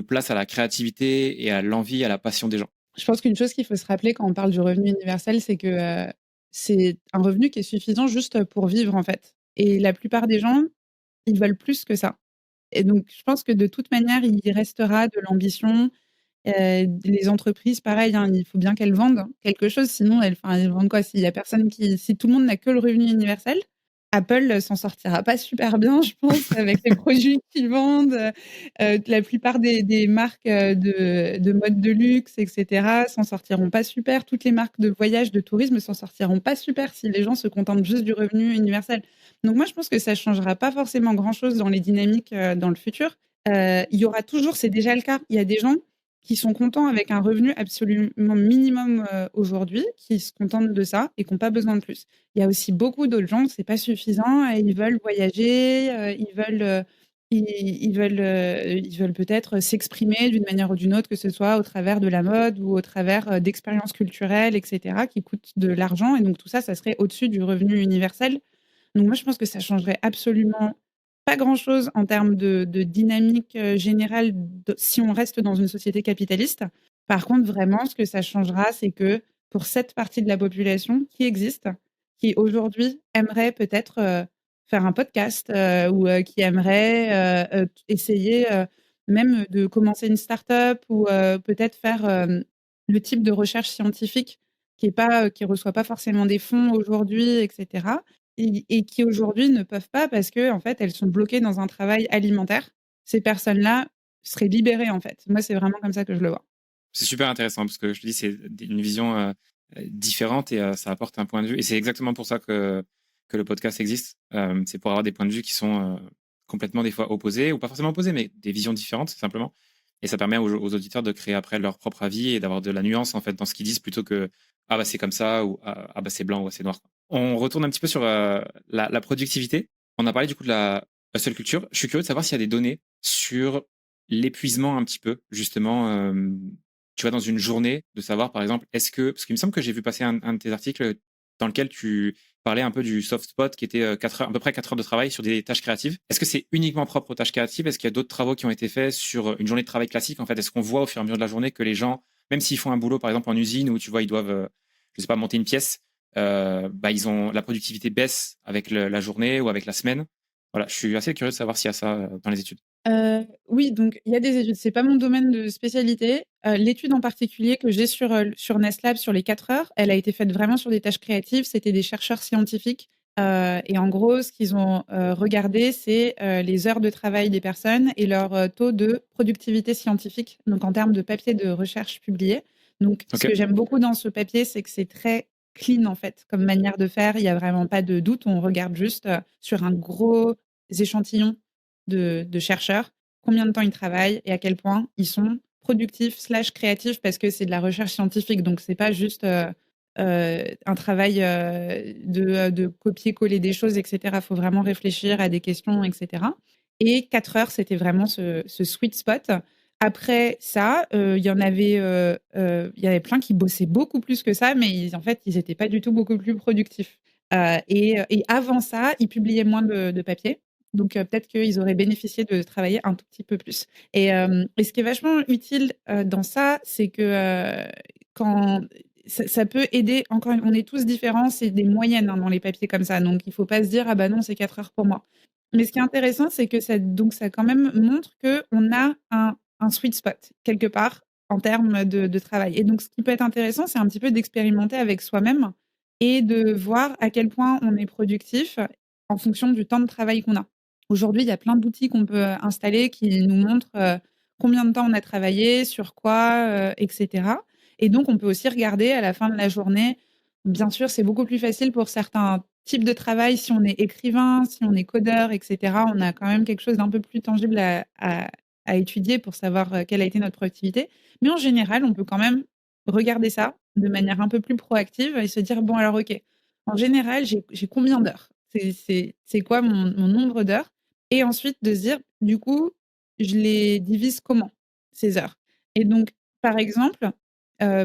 place à la créativité et à l'envie, à la passion des gens. je pense qu'une chose qu'il faut se rappeler quand on parle du revenu universel, c'est que, c'est un revenu qui est suffisant juste pour vivre, en fait et la plupart des gens ils veulent plus que ça. Et donc, je pense que de toute manière, il restera de l'ambition. Les entreprises, pareil, hein, il faut bien qu'elles vendent quelque chose, sinon elles vendent quoi? S'il y a personne si tout le monde n'a que le revenu universel, Apple s'en sortira pas super bien, je pense, avec les produits qu'ils vendent. La plupart des marques de mode de luxe, etc., s'en sortiront pas super. Toutes les marques de voyage, de tourisme s'en sortiront pas super si les gens se contentent juste du revenu universel. Donc moi, je pense que ça changera pas forcément grand-chose dans les dynamiques dans le futur. Il y aura toujours, c'est déjà le cas, il y a des gens qui sont contents avec un revenu absolument minimum aujourd'hui, qui se contentent de ça et qui n'ont pas besoin de plus. Il y a aussi beaucoup d'autres gens, c'est pas suffisant, et ils veulent voyager, ils veulent peut-être s'exprimer d'une manière ou d'une autre, que ce soit au travers de la mode ou au travers d'expériences culturelles, etc., qui coûtent de l'argent. Et donc tout ça, ça serait au-dessus du revenu universel. Donc moi, je pense que ça changerait absolument pas grand-chose en termes de dynamique générale si on reste dans une société capitaliste. Par contre, vraiment, ce que ça changera, c'est que pour cette partie de la population qui existe, qui aujourd'hui aimerait peut-être faire un podcast ou qui aimerait essayer même de commencer une start-up ou peut-être faire le type de recherche scientifique qui reçoit pas forcément des fonds aujourd'hui, etc., et qui aujourd'hui ne peuvent pas parce que en fait, elles sont bloquées dans un travail alimentaire. Ces personnes-là seraient libérées, en fait. Moi, c'est vraiment comme ça que je le vois. C'est super intéressant parce que je te dis, c'est une vision différente et ça apporte un point de vue. Et c'est exactement pour ça que le podcast existe. C'est pour avoir des points de vue qui sont complètement des fois opposés, ou pas forcément opposés, mais des visions différentes, simplement. Et ça permet aux auditeurs de créer après leur propre avis et d'avoir de la nuance en fait dans ce qu'ils disent plutôt que ah bah c'est comme ça ou ah bah c'est blanc ou c'est noir. On retourne un petit peu sur la productivité. On a parlé du coup de la hustle culture. Je suis curieux de savoir s'il y a des données sur l'épuisement un petit peu, justement, tu vois, dans une journée, de savoir, par exemple, parce qu'il me semble que j'ai vu passer un de tes articles dans lequel tu parlais un peu du soft spot qui était 4 heures, à peu près 4 heures de travail sur des tâches créatives. Est-ce que c'est uniquement propre aux tâches créatives? Est-ce qu'il y a d'autres travaux qui ont été faits sur une journée de travail classique? En fait, est-ce qu'on voit au fur et à mesure de la journée que les gens, même s'ils font un boulot, par exemple, en usine où tu vois, ils doivent, je sais pas, monter une pièce, bah, la productivité baisse avec la journée ou avec la semaine. Voilà, je suis assez curieux de savoir s'il y a ça dans les études. Oui, donc il y a des études. C'est pas mon domaine de spécialité. L'étude en particulier que j'ai sur Nestlab sur les 4 heures, elle a été faite vraiment sur des tâches créatives. C'était des chercheurs scientifiques, et en gros, ce qu'ils ont regardé, c'est les heures de travail des personnes et leur taux de productivité scientifique, donc en termes de papier de recherche publié. Donc, ce Ok. que j'aime beaucoup dans ce papier, c'est que c'est très clean en fait, comme manière de faire. Il y a vraiment pas de doute. On regarde juste sur un gros échantillon de chercheurs, combien de temps ils travaillent et à quel point ils sont productifs slash créatifs, parce que c'est de la recherche scientifique, donc c'est pas juste un travail de copier-coller des choses, etc. Il faut vraiment réfléchir à des questions, etc. Et 4 heures, c'était vraiment ce sweet spot. Après ça, il y avait plein qui bossaient beaucoup plus que ça, mais en fait, ils n'étaient pas du tout beaucoup plus productifs. Et avant ça, ils publiaient moins de papier. Donc, peut-être qu'ils auraient bénéficié de travailler un tout petit peu plus. Et ce qui est vachement utile dans ça, c'est que quand ça peut aider, encore on est tous différents, c'est des moyennes hein, dans les papiers comme ça. Donc, il ne faut pas se dire, ah bah non, c'est 4 heures pour moi. Mais ce qui est intéressant, c'est que ça quand même montre qu'on a un sweet spot quelque part en termes de travail. Et donc, ce qui peut être intéressant, c'est un petit peu d'expérimenter avec soi-même et de voir à quel point on est productif en fonction du temps de travail qu'on a. Aujourd'hui, il y a plein d'outils qu'on peut installer qui nous montrent combien de temps on a travaillé, sur quoi, etc. Et donc, on peut aussi regarder à la fin de la journée. Bien sûr, c'est beaucoup plus facile pour certains types de travail. Si on est écrivain, si on est codeur, etc., on a quand même quelque chose d'un peu plus tangible à étudier pour savoir quelle a été notre productivité. Mais en général, on peut quand même regarder ça de manière un peu plus proactive et se dire, bon, alors, OK, en général, j'ai combien d'heures? C'est quoi mon nombre d'heures? Et ensuite de se dire, du coup, je les divise comment, ces heures? Et donc, par exemple,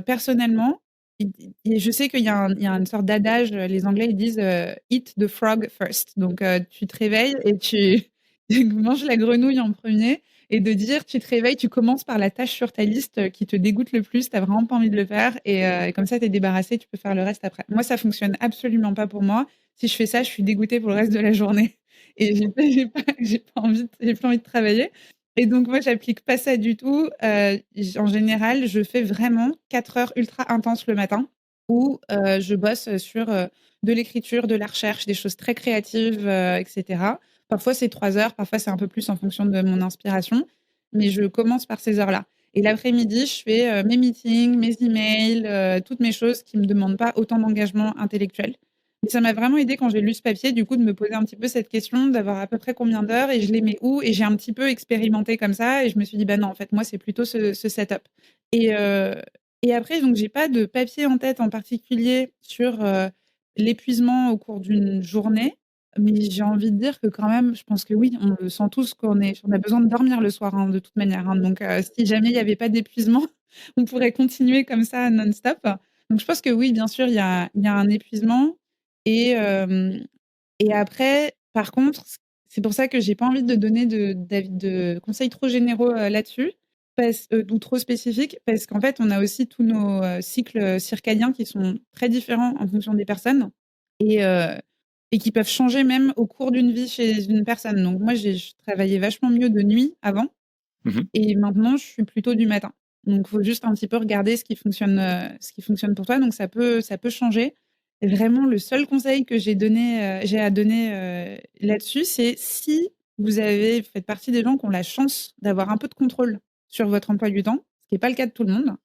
personnellement, je sais qu'il y a une sorte d'adage, les Anglais, ils disent, «Eat the frog first». Donc, tu te réveilles et tu tu manges la grenouille en premier, et de dire, tu te réveilles, tu commences par la tâche sur ta liste qui te dégoûte le plus, tu as vraiment pas envie de le faire, et comme ça, tu es débarrassé, tu peux faire le reste après. Moi, ça fonctionne absolument pas pour moi. Si je fais ça, je suis dégoûtée pour le reste de la journée et j'ai pas envie de travailler et donc moi, j'applique pas ça du tout. En général, je fais vraiment 4 heures ultra intenses le matin où, je bosse sur, de l'écriture, de la recherche, des choses très créatives, et cetera. Parfois, c'est 3 heures, parfois, c'est un peu plus en fonction de mon inspiration, mais je commence par ces heures-là et l'après-midi, je fais, mes meetings, mes emails, toutes mes choses qui me demandent pas autant d'engagement intellectuel. Et ça m'a vraiment aidé quand j'ai lu ce papier, du coup, de me poser un petit peu cette question, d'avoir à peu près combien d'heures et je les mets où? Et j'ai un petit peu expérimenté comme ça et je me suis dit: «Bah non, en fait, moi, c'est plutôt ce setup» et heu et après donc j'ai pas de papier en tête en particulier sur, l'épuisement au cours d'une journée, mais j'ai envie de dire que quand même, je pense que oui, on le sent tous qu'on a besoin de dormir le soir, hein, de toute manière, hein, donc si jamais il y avait pas d'épuisement, on pourrait continuer comme ça non-stop. Donc je pense que oui, bien sûr, il y a un épuisement et après, par contre, c'est pour ça que j'ai pas envie de donner de conseils trop généraux, là-dessus, ou trop spécifiques, parce qu'en fait, on a aussi tous nos, cycles, circadiens qui sont très différents en fonction des personnes et heu et qui peuvent changer même au cours d'une vie chez une personne. Donc moi, je travaillais vachement mieux de nuit avant Mmh. et maintenant, je suis plutôt du matin. Donc il faut juste un petit peu regarder ce qui fonctionne pour toi, donc ça peut changer. Et vraiment le seul conseil que j'ai à donner, là-dessus, c'est si faites partie des gens qui ont la chance d'avoir un peu de contrôle sur votre emploi du temps, ce qui est pas le cas de tout le monde,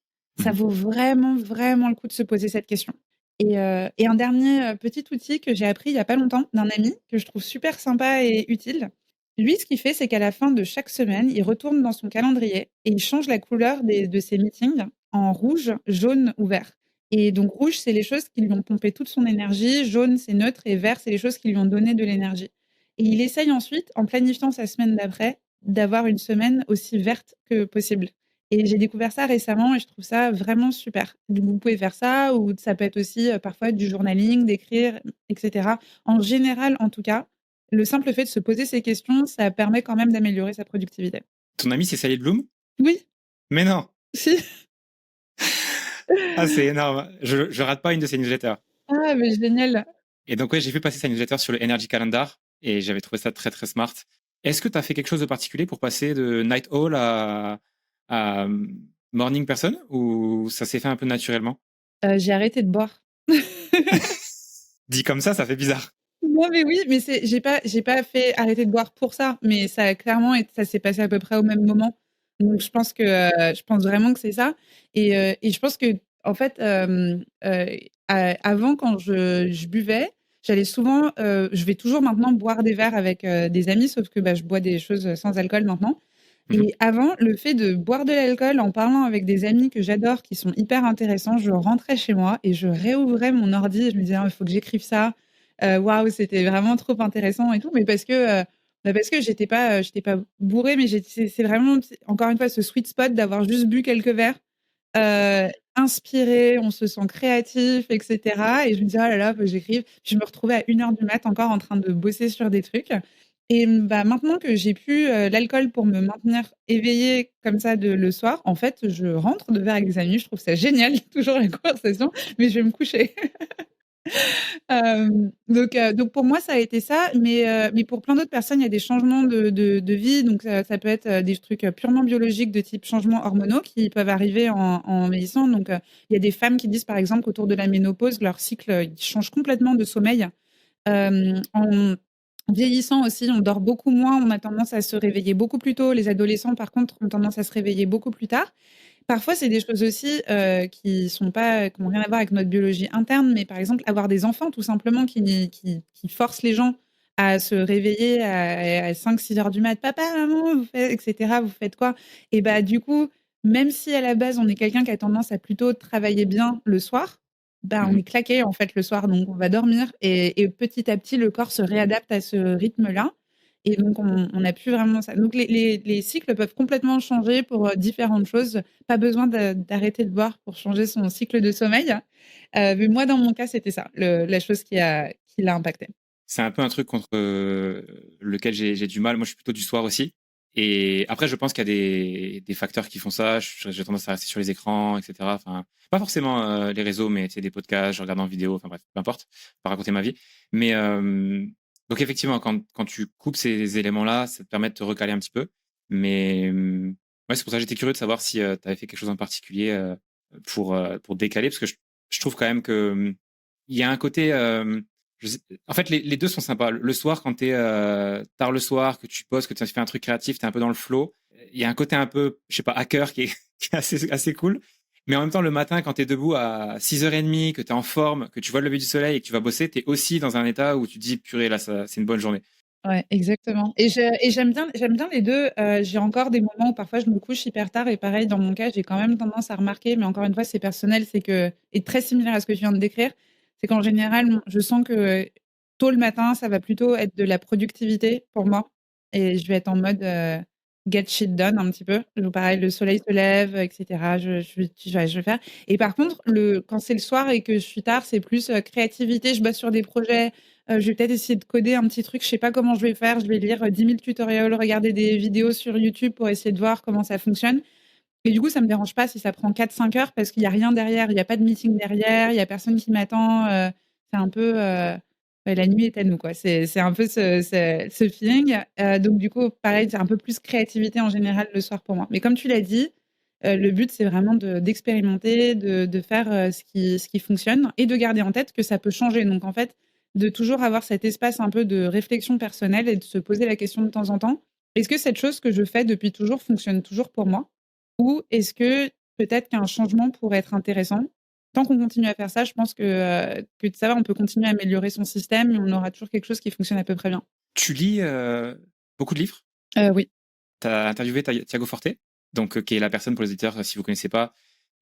ça Mmh. vaut vraiment, vraiment le coup de se poser cette question. Et un dernier, petit outil que j'ai appris il y a pas longtemps d'un ami que je trouve super sympa et utile. Lui, ce qu'il fait, c'est qu'à la fin de chaque semaine, il retourne dans son calendrier et il change la couleur de ses meetings en rouge, jaune ou vert. Et donc rouge, c'est les choses qui lui ont pompé toute son énergie, jaune, c'est neutre et vert, c'est les choses qui lui ont donné de l'énergie. Et il essaye ensuite, en planifiant sa semaine d'après, d'avoir une semaine aussi verte que possible. Et j'ai découvert ça récemment et je trouve ça vraiment super. Donc vous pouvez faire ça ou ça peut être aussi, parfois du journaling, d'écrire, et cetera. En général, en tout cas, le simple fait de se poser ces questions, ça permet quand même d'améliorer sa productivité. Ton ami, c'est Salih Bloom? Oui, Mais non! si. Ah, c'est énorme. Je rate pas une de ses newsletters. Ah, mais génial. Et donc, ouais, j'ai vu passer sa newsletter sur le Energy Calendar et j'avais trouvé ça très, très smart. Est-ce que tu as fait quelque chose de particulier pour passer de night owl à morning person ou ça s'est fait un peu naturellement? J'ai arrêté de boire. Dit comme ça fait bizarre. Non, mais oui, mais j'ai pas fait arrêter de boire pour ça, mais ça a clairement été ça s'est passé à peu près au même moment. Donc je pense vraiment que c'est ça et je pense qu'en fait, avant quand je buvais, j'allais souvent, je vais toujours maintenant boire des verres avec, des amis, sauf que, bah, je bois des choses, sans alcool maintenant Mmh. et avant, le fait de boire de l'alcool en parlant avec des amis que j'adore, qui sont hyper intéressants, je rentrais chez moi et je réouvrais mon ordi et je me disais: «Ah, il faut que j'écrive ça. Waouh, c'était vraiment trop intéressant et tout», mais parce que j'étais pas bourrée, mais c'est vraiment encore une fois ce sweet spot d'avoir juste bu quelques verres, inspiré, on se sent créatif et cetera et je me disais: «Oh là là, faut que j'écrive». Je me retrouvais à 1 heure du mat encore en train de bosser sur des trucs et bah, maintenant que j'ai plus, l'alcool pour me maintenir éveillée comme ça le soir, en fait, je rentre de verre avec des amis, je trouve ça génial, toujours la conversation, mais je vais me coucher. Donc pour moi, ça a été ça, mais pour plein d'autres personnes, il y a des changements de vie, donc ça peut être, des trucs, purement biologiques de type changements hormonaux qui peuvent arriver en vieillissant. Donc il y a des femmes qui disent, par exemple, qu'autour de la ménopause, leur cycle, il change complètement de sommeil. En vieillissant aussi, on dort beaucoup moins, on a tendance à se réveiller beaucoup plus tôt. Les adolescents, par contre, ont tendance à se réveiller beaucoup plus tard. Parfois, c'est des choses aussi, qui n'ont rien à voir avec notre biologie interne, mais par exemple, avoir des enfants tout simplement qui forcent les gens à se réveiller à 5-6 heures du mat: «Papa, maman, vous faites» et cetera, «Vous faites quoi?» Et bah, du coup, même si à la base, on est quelqu'un qui a tendance à plutôt travailler bien le soir, bah, on Mmh. est claqué en fait le soir, donc on va dormir et petit à petit, le corps se réadapte à ce rythme-là et donc on n'a plus vraiment ça. Donc les cycles peuvent complètement changer pour, différentes choses. Pas besoin d'arrêter de boire pour changer son cycle de sommeil. Mais moi, dans mon cas, c'était ça, la chose qui l'a impacté. C'est un peu un truc contre lequel j'ai du mal. Moi, je suis plutôt du soir aussi. Et après, je pense qu'il y a des facteurs qui font ça. J'ai tendance à rester sur les écrans, etc. Enfin, pas forcément les réseaux, mais des podcasts, je regarde en vidéo, enfin bref, peu importe, pas raconter ma vie. Mais Donc effectivement, quand tu coupes ces éléments-là, ça te permet de te recaler un petit peu. Mais ouais, c'est pour ça que j'étais curieux de savoir si tu avais fait quelque chose en particulier pour décaler, parce que je trouve quand même que il y a un côté. En fait, les deux sont sympas. Le soir, quand t'es tard le soir, que tu poses, que tu fais un truc créatif, t'es un peu dans le flow. Il y a un côté un peu, je sais pas, hacker qui est, qui est assez cool. Mais en même temps, le matin, quand tu es debout à 6h30, que tu es en forme, que tu vois le lever du soleil et que tu vas bosser, tu es aussi dans un état où tu te dis, purée, là, c'est une bonne journée. Ouais, exactement. Et j'aime bien les deux. J'ai encore des moments où parfois je me couche hyper tard et pareil, dans mon cas, j'ai quand même tendance à remarquer, mais encore une fois, c'est personnel, c'est que, et très similaire à ce que tu viens de décrire, c'est qu'en général, je sens que tôt le matin, ça va plutôt être de la productivité pour moi et je vais être en mode get shit done un petit peu. Donc, pareil, le soleil se lève, etc. Je vais faire. Et par contre, quand c'est le soir et que je suis tard, c'est plus créativité. Je bosse sur des projets. Je vais peut-être essayer de coder un petit truc, je sais pas comment je vais faire. Je vais lire 10 000 tutoriels, regarder des vidéos sur YouTube pour essayer de voir comment ça fonctionne. Et du coup, ça me dérange pas si ça prend 4-5 heures parce qu'il y a rien derrière, il y a pas de meeting derrière, il y a personne qui m'attend. C'est un peu ouais, la nuit est à nous, quoi. C'est un peu ce feeling. Donc du coup, pareil, c'est un peu plus créativité en général le soir pour moi. Mais comme tu l'as dit, le but, c'est vraiment d'expérimenter, de faire ce qui fonctionne et de garder en tête que ça peut changer. Donc en fait, de toujours avoir cet espace un peu de réflexion personnelle et de se poser la question de temps en temps, est-ce que cette chose que je fais depuis toujours fonctionne toujours pour moi? Ou est-ce que peut-être qu'un changement pourrait être intéressant? Tant qu'on continue à faire ça, je pense que ça va, on peut continuer à améliorer son système et on aura toujours quelque chose qui fonctionne à peu près bien. Tu lis beaucoup de livres. Oui. Tu as interviewé Thiago Forte, donc, qui est la personne, pour les auditeurs, si vous ne connaissez pas,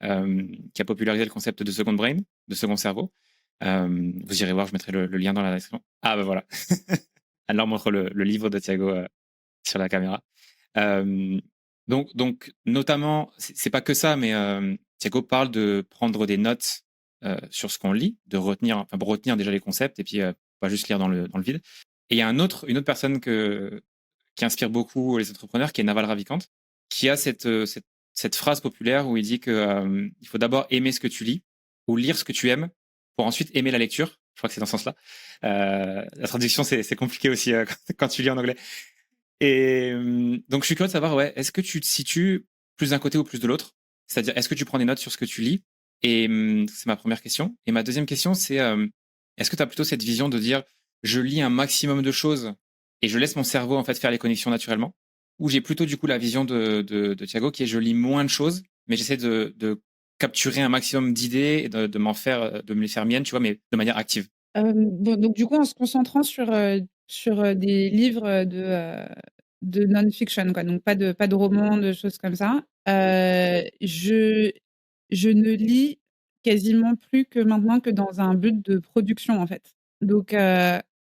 qui a popularisé le concept de second brain, de second cerveau. Vous irez voir, je mettrai le lien dans la description. Ah ben voilà. Alors montre le livre de Thiago sur la caméra. Euh, donc notamment, c'est pas que ça, mais Thiago parle de prendre des notes sur ce qu'on lit, de retenir, enfin pour retenir déjà les concepts et puis pas juste lire dans le vide. Et il y a une autre personne qui inspire beaucoup les entrepreneurs, qui est Naval Ravikant, qui a cette phrase populaire où il dit que il faut d'abord aimer ce que tu lis ou lire ce que tu aimes pour ensuite aimer la lecture. Je crois que c'est dans ce sens-là. La traduction, c'est compliqué aussi quand tu lis en anglais. Et donc, je suis curieux de savoir, ouais, est-ce que tu te situes plus d'un côté ou plus de l'autre? C'est-à-dire, est-ce que tu prends des notes sur ce que tu lis? Et c'est ma première question. Et ma deuxième question, c'est est-ce que tu as plutôt cette vision de dire, je lis un maximum de choses et je laisse mon cerveau en fait faire les connexions naturellement? Ou j'ai plutôt du coup la vision de Thiago qui est, je lis moins de choses, mais j'essaie de capturer un maximum d'idées et de me les faire miennes, tu vois, mais de manière active. Bon, donc du coup, en se concentrant sur des livres de non-fiction, quoi, donc pas de romans, de choses comme ça, je ne lis quasiment plus que maintenant que dans un but de production, en fait. Donc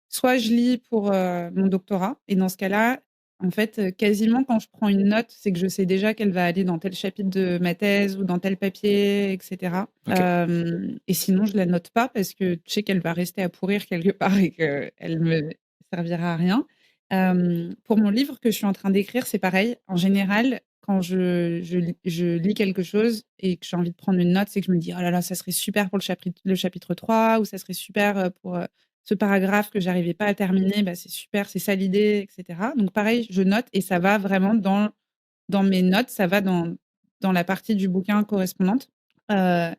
soit je lis pour, mon doctorat et dans ce cas-là, en fait, quasiment quand je prends une note, c'est que je sais déjà qu'elle va aller dans tel chapitre de ma thèse ou dans tel papier et cetera. Ok. Et sinon je la note pas parce que je sais qu'elle va rester à pourrir quelque part et qu'elle me servira à rien. Pour mon livre que je suis en train d'écrire, c'est pareil. En général, quand je lis quelque chose et que j'ai envie de prendre une note, c'est que je me dis: «Oh là là, ça serait super pour le chapitre 3 ou ça serait super, pour, ce paragraphe que j'arrivais pas à terminer, bah, c'est super, c'est ça l'idée» et cetera. Donc pareil, je note et ça va vraiment dans mes notes, ça va dans la partie du bouquin correspondante. Heu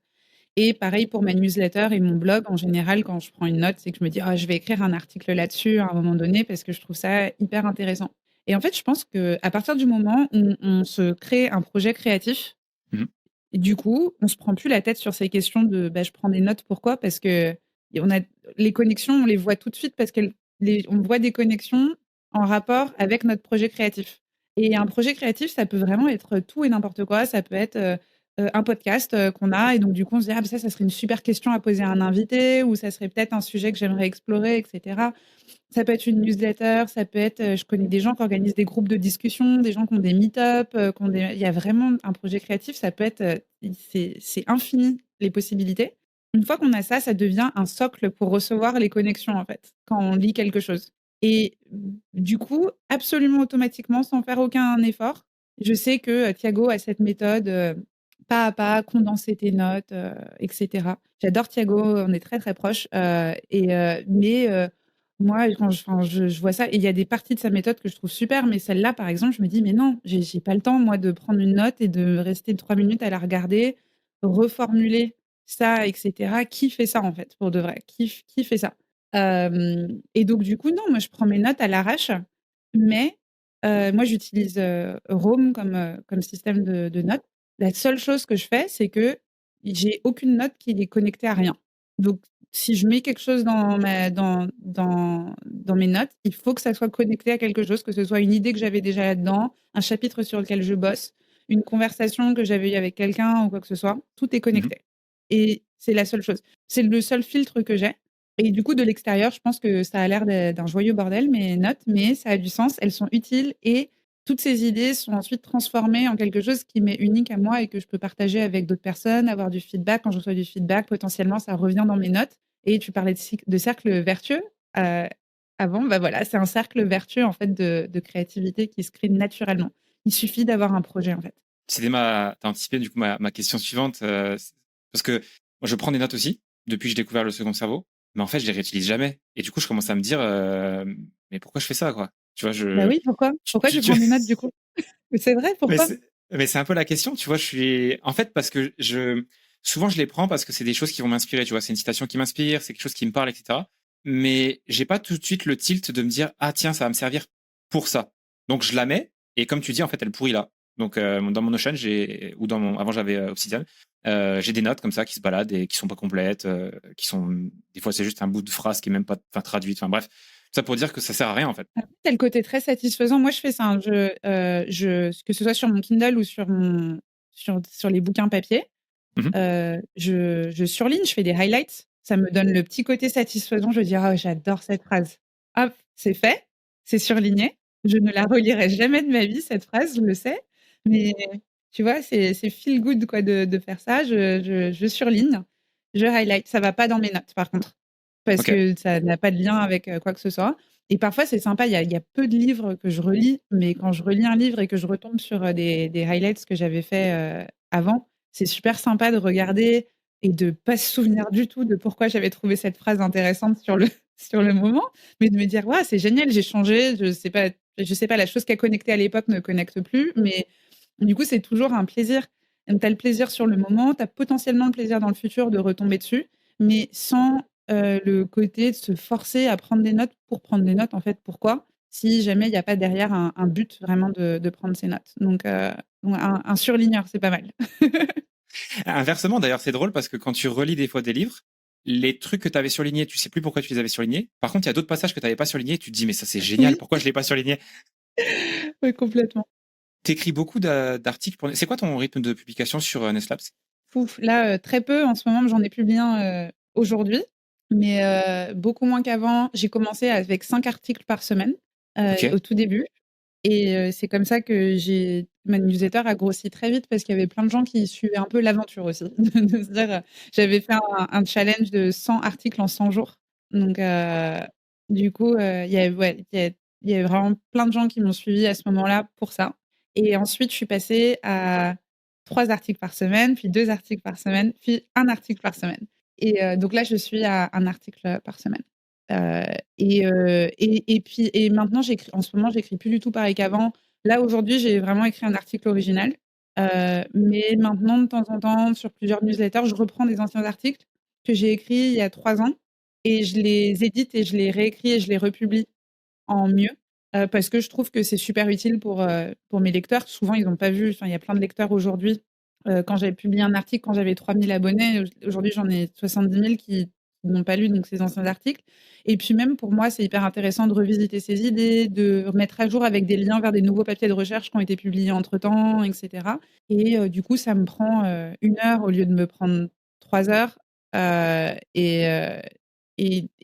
et pareil pour ma newsletter et mon blog, en général, quand je prends une note, c'est que je me dis: «Ah, je vais écrire un article là-dessus à un moment donné parce que je trouve ça hyper intéressant» et en fait, je pense qu'à partir du moment où on se crée un projet créatif, Mhm. du coup, on se prend plus la tête sur ces questions de, bah, je prends des notes, pourquoi? Parce que on a les connexions, on les voit tout de suite parce on voit des connexions en rapport avec notre projet créatif et un projet créatif, ça peut vraiment être tout et n'importe quoi. Ça peut être, un podcast, qu'on a et donc du coup, on se dit: «Ah, bah, ça serait une super question à poser à un invité» ou «Ça serait peut-être un sujet que j'aimerais explorer» et cetera. Ça peut être une newsletter, ça peut être, je connais des gens qui organisent des groupes de discussion, des gens qui ont des meet-up, qui ont des il y a vraiment un projet créatif, ça peut être, c'est infini les possibilités. Une fois qu'on a ça, ça devient un socle pour recevoir les connexions, en fait, quand on lit quelque chose et du coup, absolument automatiquement, sans faire aucun effort, je sais que, Thiago a cette méthode, pas à pas, condenser tes notes, et cetera. J'adore Thiago, on est très, très proches, mais Moi, quand je vois ça et il y a des parties de sa méthode que je trouve super, mais celle-là, par exemple, je me dis: «Mais non, j'ai pas le temps, moi, de prendre une note et de rester 3 minutes à la regarder, reformuler ça et cetera». Qui fait ça, en fait, pour de vrai? Qui fait ça? Et donc du coup, non, moi, je prends mes notes à l'arrache, mais moi, j'utilise, Roam comme système de notes. La seule chose que je fais, c'est que j'ai aucune note qui est connectée à rien. Donc si je mets quelque chose dans mes notes, il faut que ça soit connecté à quelque chose, que ce soit une idée que j'avais déjà là-dedans, un chapitre sur lequel je bosse, une conversation que j'avais eue avec quelqu'un ou quoi que ce soit, tout est Mmh. connecté et c'est la seule chose. C'est le seul filtre que j'ai et du coup, de l'extérieur, je pense que ça a l'air d'un joyeux bordel, mes notes, mais ça a du sens, elles sont utiles et toutes ces idées sont ensuite transformées en quelque chose qui m'est unique à moi et que je peux partager avec d'autres personnes, avoir du feedback. Quand je reçois du feedback, potentiellement, ça revient dans mes notes et tu parlais de cercle vertueux, heu, avant, bah, voilà, c'est un cercle vertueux, en fait, de créativité qui se crée naturellement. Il suffit d'avoir un projet, en fait. T'as anticipé du coup ma question suivante, parce que moi je prends des notes aussi depuis que j'ai découvert le second cerveau, mais en fait je les réutilise jamais. Et du coup je commence à me dire, mais pourquoi je fais ça quoi? Tu vois, Bah, oui, pourquoi? Pourquoi tu tu prends des notes, du coup? Mais c'est vrai, mais pourquoi? c'est un peu la question, tu vois. Je suis en fait parce que souvent je les prends parce que c'est des choses qui vont m'inspirer, tu vois. C'est une citation qui m'inspire, c'est quelque chose qui me parle, etc. Mais j'ai pas tout de suite le tilt de me dire ah tiens ça va me servir pour ça. Donc je la mets et comme tu dis en fait elle pourrit là. Donc dans mon Notion j'ai ou dans mon avant j'avais Obsidian, j'ai des notes comme ça qui se baladent et qui sont pas complètes, qui sont des fois c'est juste un bout de phrase qui est même pas enfin traduite. Enfin bref, ça pour dire que ça sert à rien en fait. Après, tu le côté très satisfaisant. Moi, je fais ça, hein, que ce soit sur mon Kindle ou sur les bouquins papier, Mhm. je surligne, je fais des highlights. Ça me donne le petit côté satisfaisant. Je veux dire: «Oh, j'adore cette phrase». Hop, c'est fait, c'est surligné. Je ne la relirai jamais de ma vie cette phrase, je le sais, mais tu vois, c'est feel good quoi de faire ça. Je surligne, je highlight. Ça va pas dans mes notes par contre, parce Ok. que ça n'a pas de lien avec, quoi que ce soit et parfois c'est sympa, il y a peu de livres que je relis, mais quand je relis un livre et que je retombe sur, des highlights que j'avais fait, avant, c'est super sympa de regarder et de pas se souvenir du tout de pourquoi j'avais trouvé cette phrase intéressante sur le sur le moment, mais de me dire: «Waouh, c'est génial, j'ai changé, je sais pas, la chose qui a connecté à l'époque ne connecte plus», mais du coup, c'est toujours un plaisir. Tu as le plaisir sur le moment, tu as potentiellement le plaisir dans le futur de retomber dessus, mais sans, le côté de se forcer à prendre des notes pour prendre des notes, en fait. Pourquoi? Si jamais il y a pas derrière un but vraiment de prendre ces notes. Donc un surligneur, c'est pas mal. Inversement, d'ailleurs, c'est drôle parce que quand tu relis des fois des livres, les trucs que tu avais surlignés, tu sais plus pourquoi tu les avais surlignés. Par contre, il y a d'autres passages que tu n'avais pas surlignés, tu te dis, mais ça c'est génial, Oui, pourquoi je l'ai pas surligné? oui, complètement. Tu écris beaucoup d'articles pour. C'est quoi ton rythme de publication sur Nestlabs? Ouf, là, très peu en ce moment, j'en ai publié un, aujourd'hui, mais beaucoup moins qu'avant. J'ai commencé avec 5 articles par semaine, Ok. au tout début et c'est comme ça que ma newsletter a grossi très vite parce qu'il y avait plein de gens qui suivaient un peu l'aventure aussi. De se dire, j'avais fait un challenge de 100 articles en 100 jours. Donc du coup, il y avait ouais, il y avait vraiment plein de gens qui m'ont suivi à ce moment-là pour ça et ensuite je suis passée à 3 articles par semaine, puis 2 articles par semaine, puis un article par semaine et donc là, je suis à un article, par semaine. Heu et puis et maintenant j'écris en ce moment, j'écris plus du tout pareil qu'avant. Là, aujourd'hui, j'ai vraiment écrit un article original, mais maintenant, de temps en temps, sur plusieurs newsletters, je reprends des anciens articles que j'ai écrits il y a 3 ans et je les édite et je les réécris et je les republie en mieux, parce que je trouve que c'est super utile pour mes lecteurs. Souvent, ils n'ont pas vu enfin, il y a plein de lecteurs aujourd'hui, quand j'avais publié un article, quand j'avais 3 000 abonnés, aujourd'hui, j'en ai 70 000 qui n'ont pas lu donc ces anciens articles et puis même pour moi, c'est hyper intéressant de revisiter ces idées, de remettre à jour avec des liens vers des nouveaux papiers de recherche qui ont été publiés entre-temps et cetera et du coup, ça me prend, 1 heure au lieu de me prendre 3 heures, et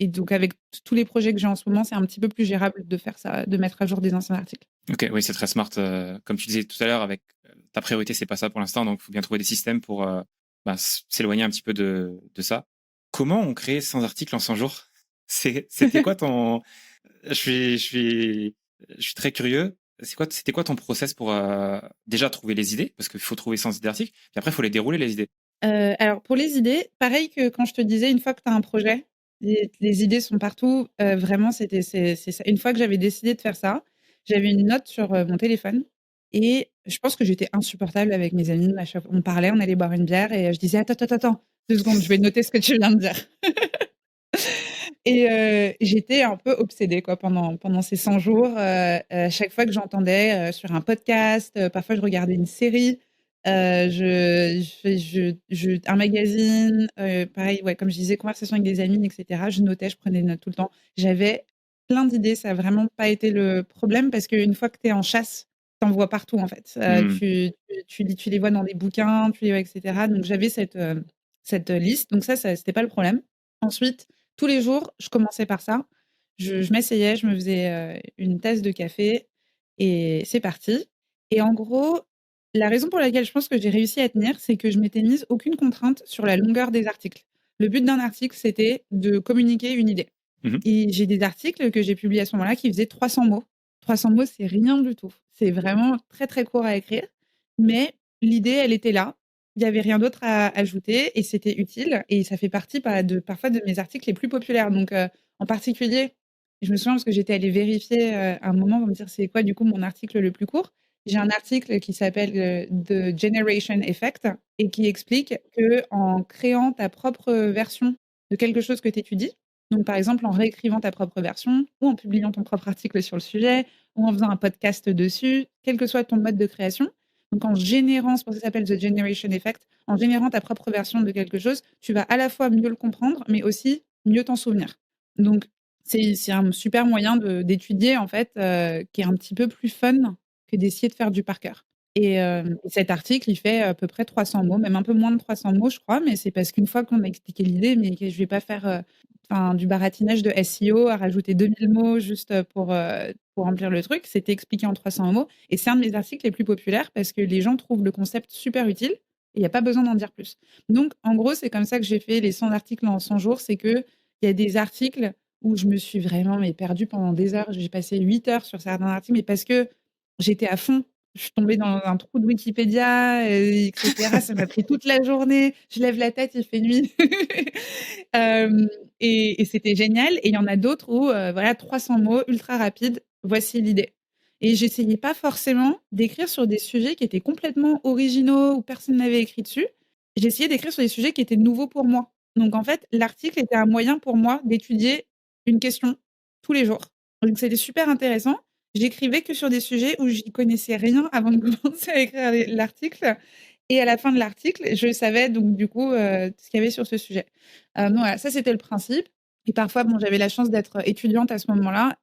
donc avec tous les projets que j'ai en ce moment, c'est un petit peu plus gérable de faire ça, de mettre à jour des anciens articles. Ok, oui, c'est très smart. Comme tu disais tout à l'heure, avec ta priorité, c'est pas ça pour l'instant, donc il faut bien trouver des systèmes pour s'éloigner un petit peu de ça. Comment on crée 100 articles en 100 jours? C'était quoi ton. Je suis très curieux. C'était quoi ton process pour déjà trouver les idées? Parce qu'il faut trouver 100 idées d'articles, puis après, il faut les dérouler, les idées. Alors pour les idées, pareil que quand je te disais, une fois que tu as un projet, les idées sont partout. Vraiment, c'est ça. Une fois que j'avais décidé de faire ça, j'avais une note sur, mon téléphone et je pense que j'étais insupportable avec mes amis. À chaque on parlait, on allait boire une bière et je disais: «Attends, attends, attends, 2 secondes, je vais noter ce que tu viens de dire». Et j'étais un peu obsédée quoi pendant ces 100 jours, à chaque fois que j'entendais, sur un podcast, parfois je regardais une série, je un magazine, pareil, ouais, comme je disais, conversation avec des amis et cetera. Je notais, je prenais des notes tout le temps. J'avais plein d'idées, ça a vraiment pas été le problème parce qu'une fois que tu es en chasse, tu en vois partout en fait. Mmh. Tu les vois dans des bouquins, tu les vois et cetera. Donc j'avais cette liste, donc ça c'était pas le problème. Ensuite, tous les jours, je commençais par ça. Je m'asseyais, je me faisais, une tasse de café et c'est parti. Et en gros, la raison pour laquelle je pense que j'ai réussi à tenir, c'est que je m'étais mise aucune contrainte sur la longueur des articles. Le but d'un article, c'était de communiquer une idée. Mmh. Et j'ai des articles que j'ai publiés à ce moment-là qui faisaient 300 mots. 300 mots, c'est rien du tout. C'est vraiment très, très court à écrire, mais l'idée, elle était là. Il y avait rien d'autre à ajouter et c'était utile et ça fait partie parfois de mes articles les plus populaires. Donc, en particulier, je me souviens parce que j'étais allée vérifier, un moment pour me dire: «C'est quoi du coup mon article le plus court?» J'ai un article qui s'appelle, The Generation Effect et qui explique qu'en créant ta propre version de quelque chose que tu étudies, donc par exemple en réécrivant ta propre version ou en publiant ton propre article sur le sujet ou en faisant un podcast dessus, quel que soit ton mode de création, donc en générant, c'est pour ça que ça s'appelle The Generation Effect, en générant ta propre version de quelque chose, tu vas à la fois mieux le comprendre, mais aussi mieux t'en souvenir. Donc c'est un super moyen d'étudier en fait, qui est un petit peu plus fun que d'essayer de faire du par cœur. Et cet article, il fait à peu près 300 mots, même un peu moins de 300 mots, je crois, mais c'est parce qu'une fois qu'on a expliqué l'idée, mais que je vais pas faire, enfin, du baratinage de SEO à rajouter 2000 mots juste, pour remplir le truc. C'était expliqué en 300 mots et c'est un de mes articles les plus populaires parce que les gens trouvent le concept super utile et il y a pas besoin d'en dire plus. Donc en gros, c'est comme ça que j'ai fait les 100 articles en 100 jours. C'est qu'il y a des articles où je me suis vraiment mais perdue pendant des heures. J'ai passé 8 heures sur certains articles, mais parce que j'étais à fond. Je suis tombée dans un trou de Wikipédia, et cetera. Ça m'a pris toute la journée. Je lève la tête, il fait nuit. Hem et c'était génial et il y en a d'autres où, voilà 300 mots, ultra rapide, voici l'idée et j'essayais pas forcément d'écrire sur des sujets qui étaient complètement originaux ou personne n'avait écrit dessus. J'essayais d'écrire sur des sujets qui étaient nouveaux pour moi. Donc en fait, l'article était un moyen pour moi d'étudier une question tous les jours. Donc c'était super intéressant. J'écrivais que sur des sujets où j'y connaissais rien avant de commencer à écrire l'article et à la fin de l'article, je savais donc du coup, ce qu'il y avait sur ce sujet. Donc voilà, ça c'était le principe et parfois, bon, j'avais la chance d'être étudiante à ce moment-là,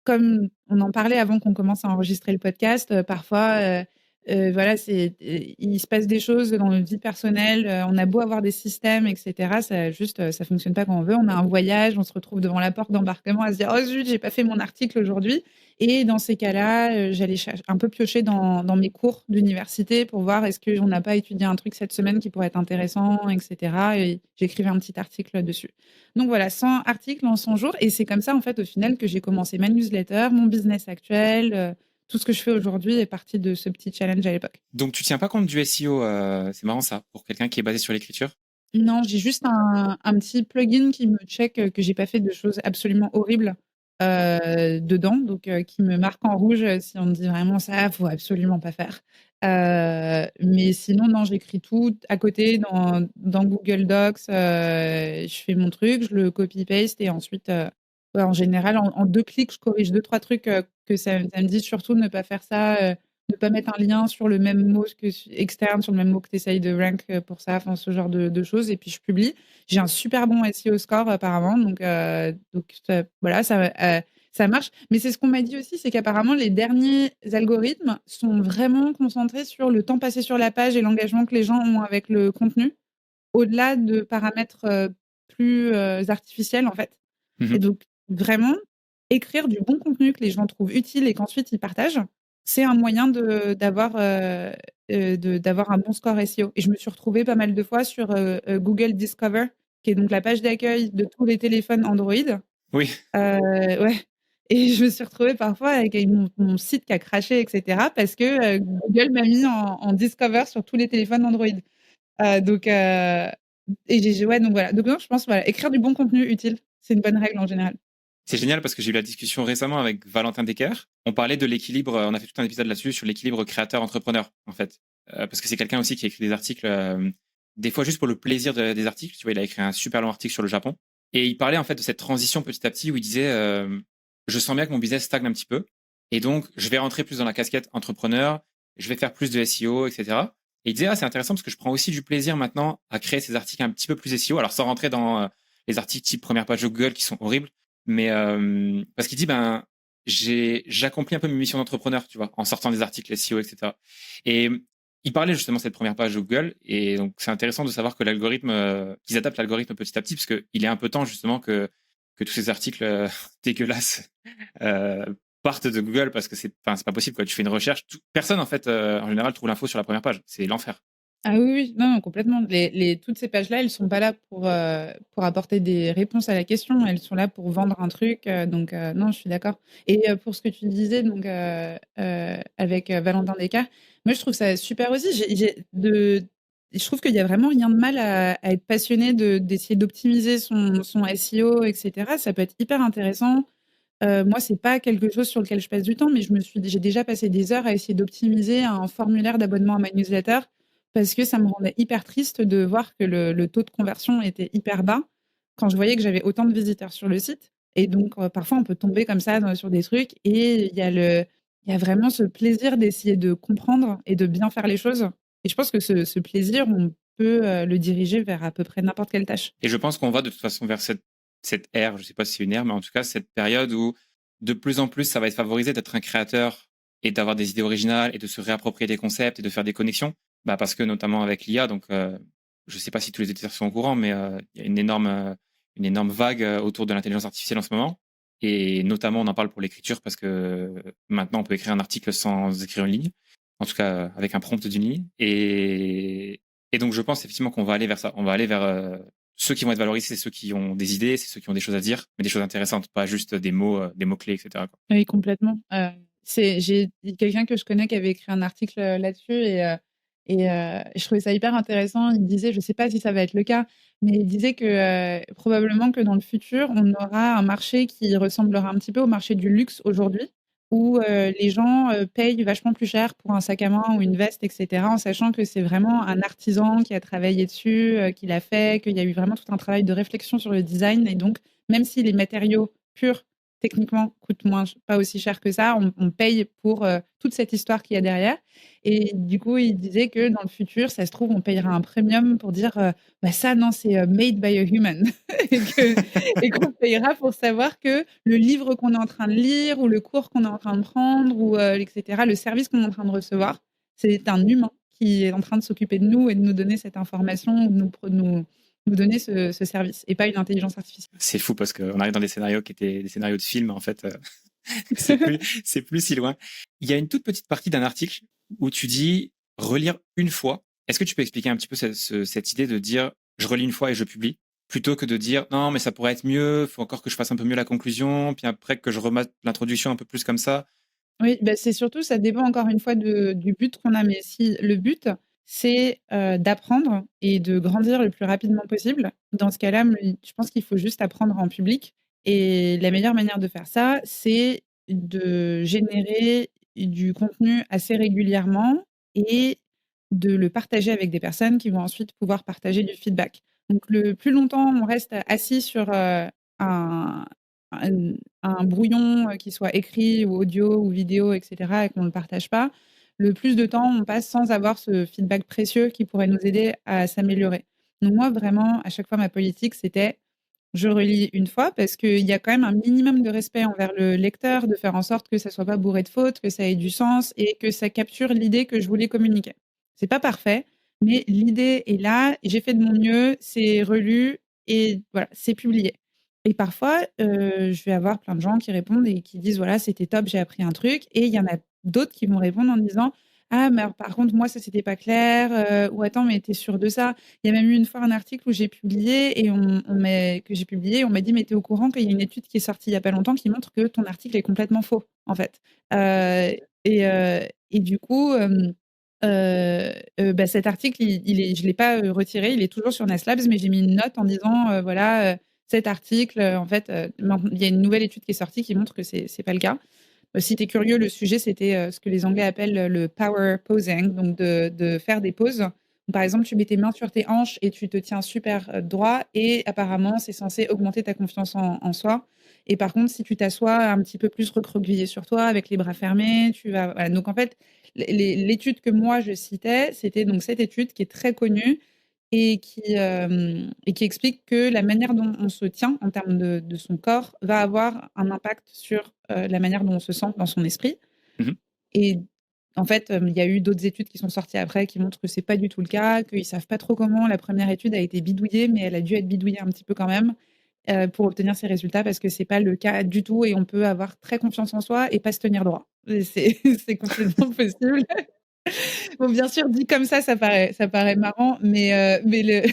comme on en parlait avant qu'on commence à enregistrer le podcast, parfois, voilà, il se passe des choses dans notre vie personnelle, on a beau avoir des systèmes et cetera, ça juste, ça fonctionne pas comme on veut. On a un voyage, on se retrouve devant la porte d'embarquement à se dire: «Oh zut, j'ai pas fait mon article aujourd'hui» et dans ces cas-là, j'allais un peu piocher dans mes cours d'université pour voir est-ce qu'on n'a pas étudié un truc cette semaine qui pourrait être intéressant et cetera et j'écrivais un petit article dessus. Donc voilà, 100 articles en 100 jours et c'est comme ça, en fait, au final, que j'ai commencé ma newsletter, mon business actuel, tout ce que je fais aujourd'hui est parti de ce petit challenge à l'époque. Donc tu tiens pas compte du SEO, c'est marrant ça, pour quelqu'un qui est basé sur l'écriture? Non, j'ai juste un petit plugin qui me check, que j'ai pas fait de choses absolument horribles, dedans, donc qui me marque en rouge, si on me dit vraiment: «Ça, faut absolument pas faire». Mais sinon, non, j'écris tout à côté dans Google Docs, je fais mon truc, je le copy paste et ensuite, ouais, en général, en 2 clics, je corrige deux trois trucs, que ça me dit surtout ne pas faire ça, ne pas mettre un lien sur le même mot externe, sur le même mot que tu essayes de rank, pour ça, enfin ce genre de choses et puis je publie. J'ai un super bon SEO score apparemment donc ça voilà, ça marche. Mais c'est ce qu'on m'a dit aussi, c'est qu'apparemment les derniers algorithmes sont vraiment concentrés sur le temps passé sur la page et l'engagement que les gens ont avec le contenu, au-delà de paramètres, plus, artificiels en fait. Mmh Et mh. donc vraiment, écrire du bon contenu que les gens trouvent utile et qu'ensuite ils partagent, c'est un moyen d'avoir un bon score SEO et je me suis retrouvée pas mal de fois sur, Google Discover, qui est donc la page d'accueil de tous les téléphones Android. Oui. Ouais et je me suis retrouvée parfois avec mon site qui a crashé et cetera parce que, Google m'a mis en Discover sur tous les téléphones Android. Heu, donc heu Et ouais, donc voilà. Donc non, je pense, voilà, écrire du bon contenu utile, c'est une bonne règle en général. C'est génial parce que j'ai eu la discussion récemment avec Valentin Decker. On parlait de l'équilibre, on a fait tout un épisode là-dessus sur l'équilibre créateur-entrepreneur, en fait. Parce que c'est quelqu'un aussi qui a écrit des articles, des fois juste pour le plaisir des articles. Tu vois, il a écrit un super long article sur le Japon. Et il parlait en fait de cette transition petit à petit où il disait je sens bien que mon business stagne un petit peu. Et donc, je vais rentrer plus dans la casquette entrepreneur, je vais faire plus de SEO, etc. Et il disait, ah, c'est intéressant parce que je prends aussi du plaisir maintenant à créer ces articles un petit peu plus SEO. Alors, sans rentrer dans les articles type première page de Google qui sont horribles, mais parce qu'il dit, ben, j'accomplis un peu mes missions d'entrepreneur, tu vois, en sortant des articles SEO, etc. Et il parlait justement de cette première page de Google, et donc c'est intéressant de savoir que l'algorithme, qu'ils adaptent l'algorithme petit à petit, parce qu'il est un peu temps justement que tous ces articles dégueulasses euh, partent de Google, parce que c'est pas possible, quoi. Tu fais une recherche, personne en fait en général trouve l'info sur la première page, c'est l'enfer. Ah oui, oui, non, non, complètement. Toutes ces pages-là, elles sont pas là pour apporter des réponses à la question, elles sont là pour vendre un truc. Donc non, je suis d'accord. Et pour ce que tu disais, donc avec Valentin Descartes, moi je trouve ça super aussi. Je trouve qu'il y a vraiment rien de mal à être passionné d'essayer d'optimiser son SEO, etc. Ça peut être hyper intéressant. Moi, c'est pas quelque chose sur lequel je passe du temps, mais j'ai déjà passé des heures à essayer d'optimiser un formulaire d'abonnement à ma newsletter parce que ça me rendait hyper triste de voir que le taux de conversion était hyper bas quand je voyais que j'avais autant de visiteurs sur le site. Et donc, parfois, on peut tomber comme ça sur des trucs et il y a vraiment ce plaisir d'essayer de comprendre et de bien faire les choses. Et je pense que ce plaisir, on peut le diriger vers à peu près n'importe quelle tâche. Et je pense qu'on va de toute façon vers cette ère, je sais pas si c'est une ère, mais en tout cas cette période où de plus en plus ça va être favorisé d'être un créateur et d'avoir des idées originales et de se réapproprier des concepts et de faire des connexions. Bah parce que notamment avec l'IA, donc je sais pas si tous les éditeurs sont au courant, mais il y a une énorme vague autour de l'intelligence artificielle en ce moment. Et notamment on en parle pour l'écriture parce que maintenant on peut écrire un article sans écrire une ligne, en tout cas avec un prompt d'une ligne. Et donc je pense effectivement qu'on va aller vers ça. On va aller vers ceux qui vont être valorisés, c'est ceux qui ont des idées, c'est ceux qui ont des choses à dire, mais des choses intéressantes, pas juste des mots clés, etc., quoi. Oui, complètement. J'ai quelqu'un que je connais qui avait écrit un article là-dessus et je trouvais ça hyper intéressant. Il disait, je ne sais pas si ça va être le cas, mais il disait que probablement que dans le futur, on aura un marché qui ressemblera un petit peu au marché du luxe aujourd'hui, où les gens payent vachement plus cher pour un sac à main ou une veste, etc., en sachant que c'est vraiment un artisan qui a travaillé dessus, qui l'a fait, qu'il y a eu vraiment tout un travail de réflexion sur le design. Et donc, même si les matériaux purs techniquement, coûte pas aussi cher que ça. On paye pour toute cette histoire qu'il y a derrière. Et du coup, il disait que dans le futur, ça se trouve, on payera un premium pour dire bah ça, non, c'est made by a human. Et qu'on payera pour savoir que le livre qu'on est en train de lire ou le cours qu'on est en train de prendre, ou etc., le service qu'on est en train de recevoir, c'est un humain qui est en train de s'occuper de nous et de nous donner cette information, ou de nous donner ce service, et pas une intelligence artificielle. C'est fou parce qu'on arrive dans des scénarios qui étaient des scénarios de films, en fait. C'est plus si loin. Il y a une toute petite partie d'un article où tu dis relire une fois. Est-ce que tu peux expliquer un petit peu cette idée de dire je relis une fois et je publie, plutôt que de dire non, mais ça pourrait être mieux, faut encore que je fasse un peu mieux la conclusion, puis après que je remette l'introduction un peu plus comme ça. Oui, bah, c'est surtout, ça dépend encore une fois du but qu'on a, mais si le but, c'est d'apprendre et de grandir le plus rapidement possible, dans ce cas-là, je pense qu'il faut juste apprendre en public, et la meilleure manière de faire ça, c'est de générer du contenu assez régulièrement et de le partager avec des personnes qui vont ensuite pouvoir partager du feedback. Donc le plus longtemps on reste assis sur, un un un brouillon, qui soit écrit ou audio ou vidéo, et cetera, et qu'on ne le partage pas, le plus de temps on passe sans avoir ce feedback précieux qui pourrait nous aider à s'améliorer. Donc moi, vraiment, à chaque fois, ma politique, c'était: je relis une fois, parce qu'il y a quand même un minimum de respect envers le lecteur, de faire en sorte que ça soit pas bourré de fautes, que ça ait du sens et que ça capture l'idée que je voulais communiquer. C'est pas parfait, mais l'idée est là, j'ai fait de mon mieux, c'est relu et voilà, c'est publié. Et parfois, je vais avoir plein de gens qui répondent et qui disent: «Voilà, c'était top, j'ai appris un truc», et il y en a d'autres qui vont répondre en disant: «Ah, mais alors par contre, moi, ça, c'était pas clair», ou «Attends, mais tu es sûre de ça?» Il y a même eu une fois un article où j'ai publié et on m'a dit: «Mais tu es au courant qu'il y a une étude qui est sortie il y a pas longtemps qui montre que ton article est complètement faux, en fait?» Et du coup, Bah, cet article, je l'ai pas retiré, il est toujours sur NASLabs, mais j'ai mis une note en disant, voilà, cet article, en fait, il y a une nouvelle étude qui est sortie qui montre que c'est pas le cas. Si tu es curieux, le sujet, c'était ce que les Anglais appellent le power posing, donc de faire des poses. Par exemple, tu mets tes mains sur tes hanches et tu te tiens super droit, et apparemment, c'est censé augmenter ta confiance en soi. Et par contre, si tu t'assois un petit peu plus recroquevillé sur toi, avec les bras fermés, tu vas. Voilà. Donc en fait, l'étude que moi je citais, c'était donc cette étude qui est très connue et qui explique que la manière dont on se tient en termes de son corps va avoir un impact sur la manière dont on se sent dans son esprit. Mmh. Et en fait, il y a eu d'autres études qui sont sorties après qui montrent que c'est pas du tout le cas, qu'ils savent pas trop comment. La première étude a été bidouillée, mais elle a dû être bidouillée un petit peu quand même pour obtenir ces résultats parce que c'est pas le cas du tout et on peut avoir très confiance en soi et pas se tenir droit. Et c'est c'est complètement possible. Bon, bien sûr, dit comme ça paraît marrant, mais le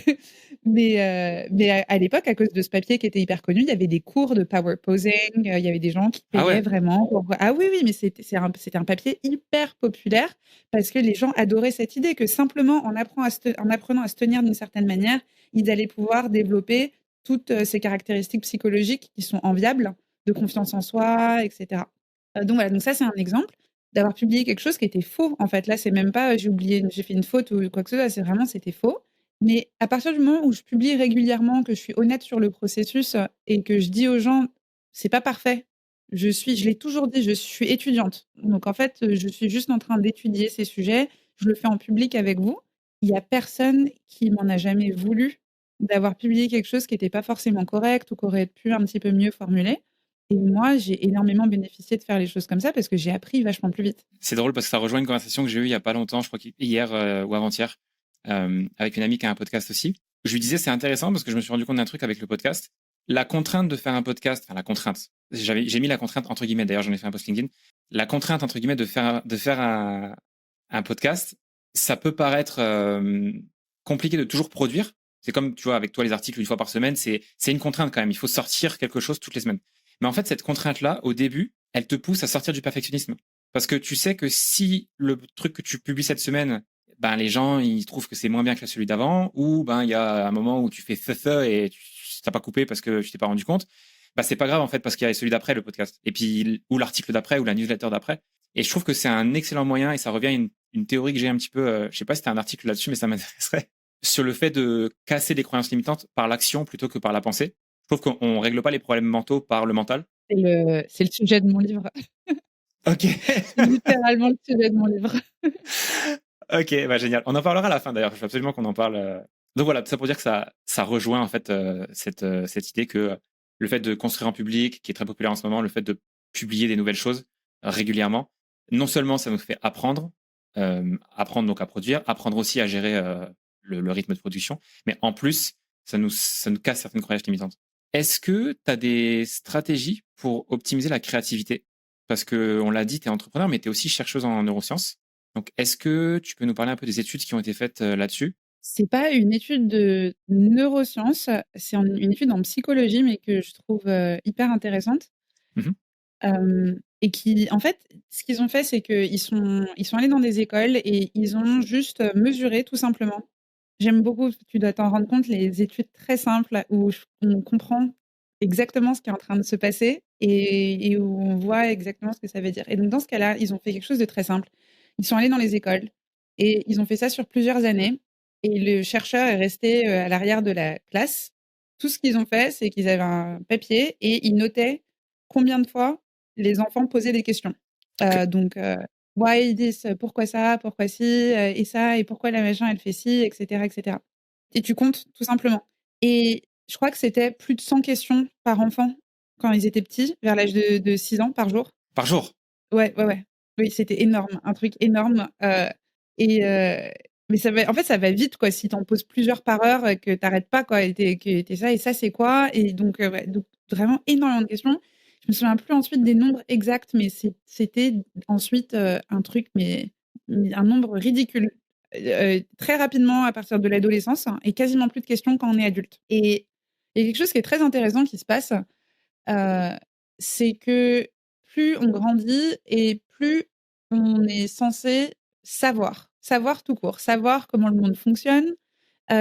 mais à l'époque, à cause de ce papier qui était hyper connu, il y avait des cours de power posing, il y avait des gens qui Ah payaient ouais? vraiment pour ah oui, oui, mais c'était un papier hyper populaire parce que les gens adoraient cette idée que simplement en apprenant à se tenir d'une certaine manière, ils allaient pouvoir développer toutes, ces caractéristiques psychologiques qui sont enviables, de confiance en soi et cetera. Donc voilà, donc ça, c'est un exemple d'avoir publié quelque chose qui était faux, en fait. Là, c'est même pas, j'ai fait une faute ou quoi que ce soit, c'est vraiment c'était faux. Mais à partir du moment où je publie régulièrement, que je suis honnête sur le processus, et que je dis aux gens: «C'est pas parfait». Je l'ai toujours dit, je suis étudiante. Donc en fait, je suis juste en train d'étudier ces sujets. Je le fais en public avec vous. Il y a personne qui m'en a jamais voulu d'avoir publié quelque chose qui était pas forcément correct ou qui aurait pu un petit peu mieux formuler. Et moi, j'ai énormément bénéficié de faire les choses comme ça parce que j'ai appris vachement plus vite. C'est drôle parce que ça rejoint une conversation que j'ai eue il y a pas longtemps, je crois qu'hier ou avant-hier, avec une amie qui a un podcast aussi. Je lui disais c'est intéressant parce que je me suis rendu compte d'un truc avec le podcast. La contrainte de faire un podcast, enfin la contrainte, j'ai mis la contrainte entre guillemets, d'ailleurs j'en ai fait un post LinkedIn. La contrainte entre guillemets de faire un podcast, ça peut paraître compliqué de toujours produire. C'est comme tu vois avec toi les articles une fois par semaine, c'est une contrainte quand même. Il faut sortir quelque chose toutes les semaines. Mais en fait cette contrainte là, au début, elle te pousse à sortir du perfectionnisme. Parce que tu sais que si le truc que tu publies cette semaine, ben les gens ils trouvent que c'est moins bien que celui d'avant, ou ben il y a un moment où tu fais feu et tu t'as pas coupé parce que tu t'es pas rendu compte, bah c'est pas grave en fait parce qu'il y a celui d'après le podcast, et puis ou l'article d'après ou la newsletter d'après. Et je trouve que c'est un excellent moyen et ça revient à une théorie que j'ai un petit peu, je sais pas si c'était un article là-dessus, mais ça m'intéresserait sur le fait de casser les croyances limitantes par l'action plutôt que par la pensée. Je trouve qu'on règle pas les problèmes mentaux par le mental. C'est le sujet de mon livre. Ok. C'est littéralement le sujet de mon livre. Ok, bah génial. On en parlera à la fin d'ailleurs. Je veux absolument qu'on en parle. Donc voilà, tout ça pour dire que ça rejoint en fait cette idée que le fait de construire en public, qui est très populaire en ce moment, le fait de publier des nouvelles choses régulièrement, non seulement ça nous fait apprendre, apprendre donc à produire, apprendre aussi à gérer le rythme de production, mais en plus ça nous casse certaines croyances limitantes. Est-ce que tu as des stratégies pour optimiser la créativité? Parce que on l'a dit, tu es entrepreneur, mais tu es aussi chercheuse en neurosciences. Donc, est-ce que tu peux nous parler un peu des études qui ont été faites là-dessus? C'est pas une étude de neurosciences, c'est une étude en psychologie, mais que je trouve, hyper intéressante. Mmh. Et qui en fait, ce qu'ils ont fait, c'est qu'ils sont allés dans des écoles et ils ont juste, mesuré tout simplement. J'aime beaucoup, tu dois t'en rendre compte, les études très simples où on comprend exactement ce qui est en train de se passer et où on voit exactement ce que ça veut dire. Et donc dans ce cas-là, ils ont fait quelque chose de très simple. Ils sont allés dans les écoles et ils ont fait ça sur plusieurs années et le chercheur est resté, à l'arrière de la classe. Tout ce qu'ils ont fait, c'est qu'ils avaient un papier et ils notaient combien de fois les enfants posaient des questions. OK. Donc «Why this?» «Pourquoi ça? Pourquoi ci?» «Et ça? Et pourquoi la machin elle fait ci?» et cetera et cetera. Et tu comptes tout simplement. Et je crois que c'était plus de 100 questions par enfant quand ils étaient petits, vers l'âge de 6 ans par jour. Par jour? Ouais, ouais, ouais. Oui, c'était énorme, un truc énorme, et mais ça va vite quoi, si tu en poses plusieurs par heure, que tu arrêtes pas quoi que tu ça et ça c'est quoi? Et donc ouais, donc vraiment énormément de questions. Je me souviens plus ensuite des nombres exacts, mais c'était ensuite, un truc mais un nombre ridicule. Très rapidement à partir de l'adolescence hein, et quasiment plus de questions quand on est adulte. Et il y a quelque chose qui est très intéressant qui se passe, Heu, c'est que plus on grandit et plus on est censé savoir. savoir tout court, savoir comment le monde fonctionne,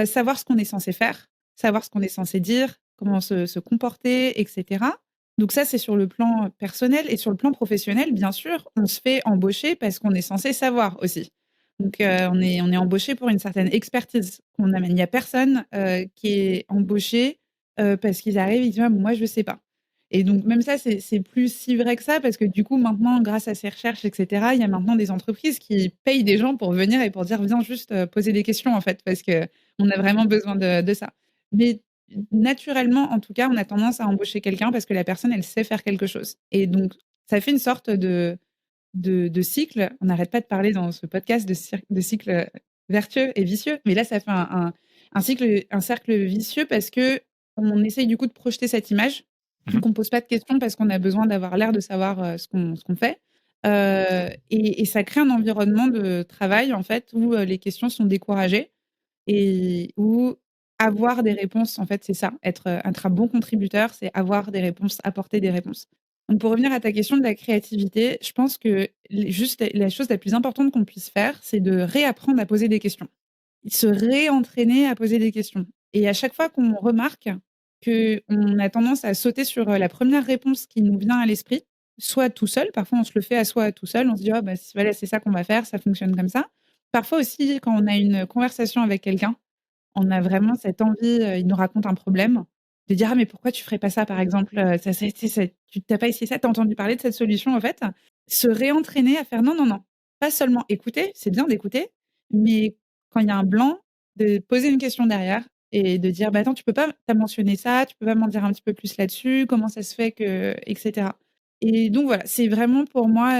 savoir ce qu'on est censé faire, savoir ce qu'on est censé dire, comment se comporter, et cetera. Donc ça, c'est sur le plan personnel et sur le plan professionnel, bien sûr, on se fait embaucher parce qu'on est censé savoir aussi. Donc on est embauché pour une certaine expertise qu'on amène. Il n'y a personne, qui est embauché, parce qu'ils arrivent, ils disent: «Ah moi je sais pas». Et donc même ça, c'est plus si vrai que ça parce que du coup maintenant grâce à ces recherches et cetera, il y a maintenant des entreprises qui payent des gens pour venir et pour dire: «Viens juste, poser des questions en fait», parce qu'on a vraiment besoin de ça. Mais naturellement, en tout cas, on a tendance à embaucher quelqu'un parce que la personne, elle sait faire quelque chose. Et donc, ça fait une sorte de cycle. On n'arrête pas de parler dans ce podcast de cycle vertueux et vicieux. Mais là, ça fait un cycle, un cercle vicieux parce que on essaye du coup de projeter cette image. Mmh. Donc, on pose pas de questions parce qu'on a besoin d'avoir l'air de savoir ce qu'on fait. Et ça crée un environnement de travail, en fait, où les questions sont découragées et où avoir des réponses, en fait, c'est ça. Être un bon contributeur, c'est avoir des réponses, apporter des réponses. Donc pour revenir à ta question de la créativité, je pense que juste la chose la plus importante qu'on puisse faire, c'est de réapprendre à poser des questions. Se réentraîner à poser des questions. Et à chaque fois qu'on remarque qu'on a tendance à sauter sur la première réponse qui nous vient à l'esprit, soit tout seul, parfois on se le fait à soi tout seul, on se dit ah bah, voilà, c'est ça qu'on va faire, ça fonctionne comme ça. Parfois aussi, quand on a une conversation avec quelqu'un, on a vraiment cette envie, il nous raconte un problème, de dire: «Ah mais pourquoi tu ferais pas ça par exemple, ça c'est tu sais, tu tu pas essayé ça, tu as entendu parler de cette solution en fait?» Se réentraîner à faire non, non, non, pas seulement écouter, c'est bien d'écouter, mais quand il y a un blanc, de poser une question derrière et de dire: «Bah attends, tu peux pas tu as mentionné ça, tu peux pas m'en dire un petit peu plus là-dessus? Comment ça se fait que» et cetera. Et donc voilà, c'est vraiment pour moi,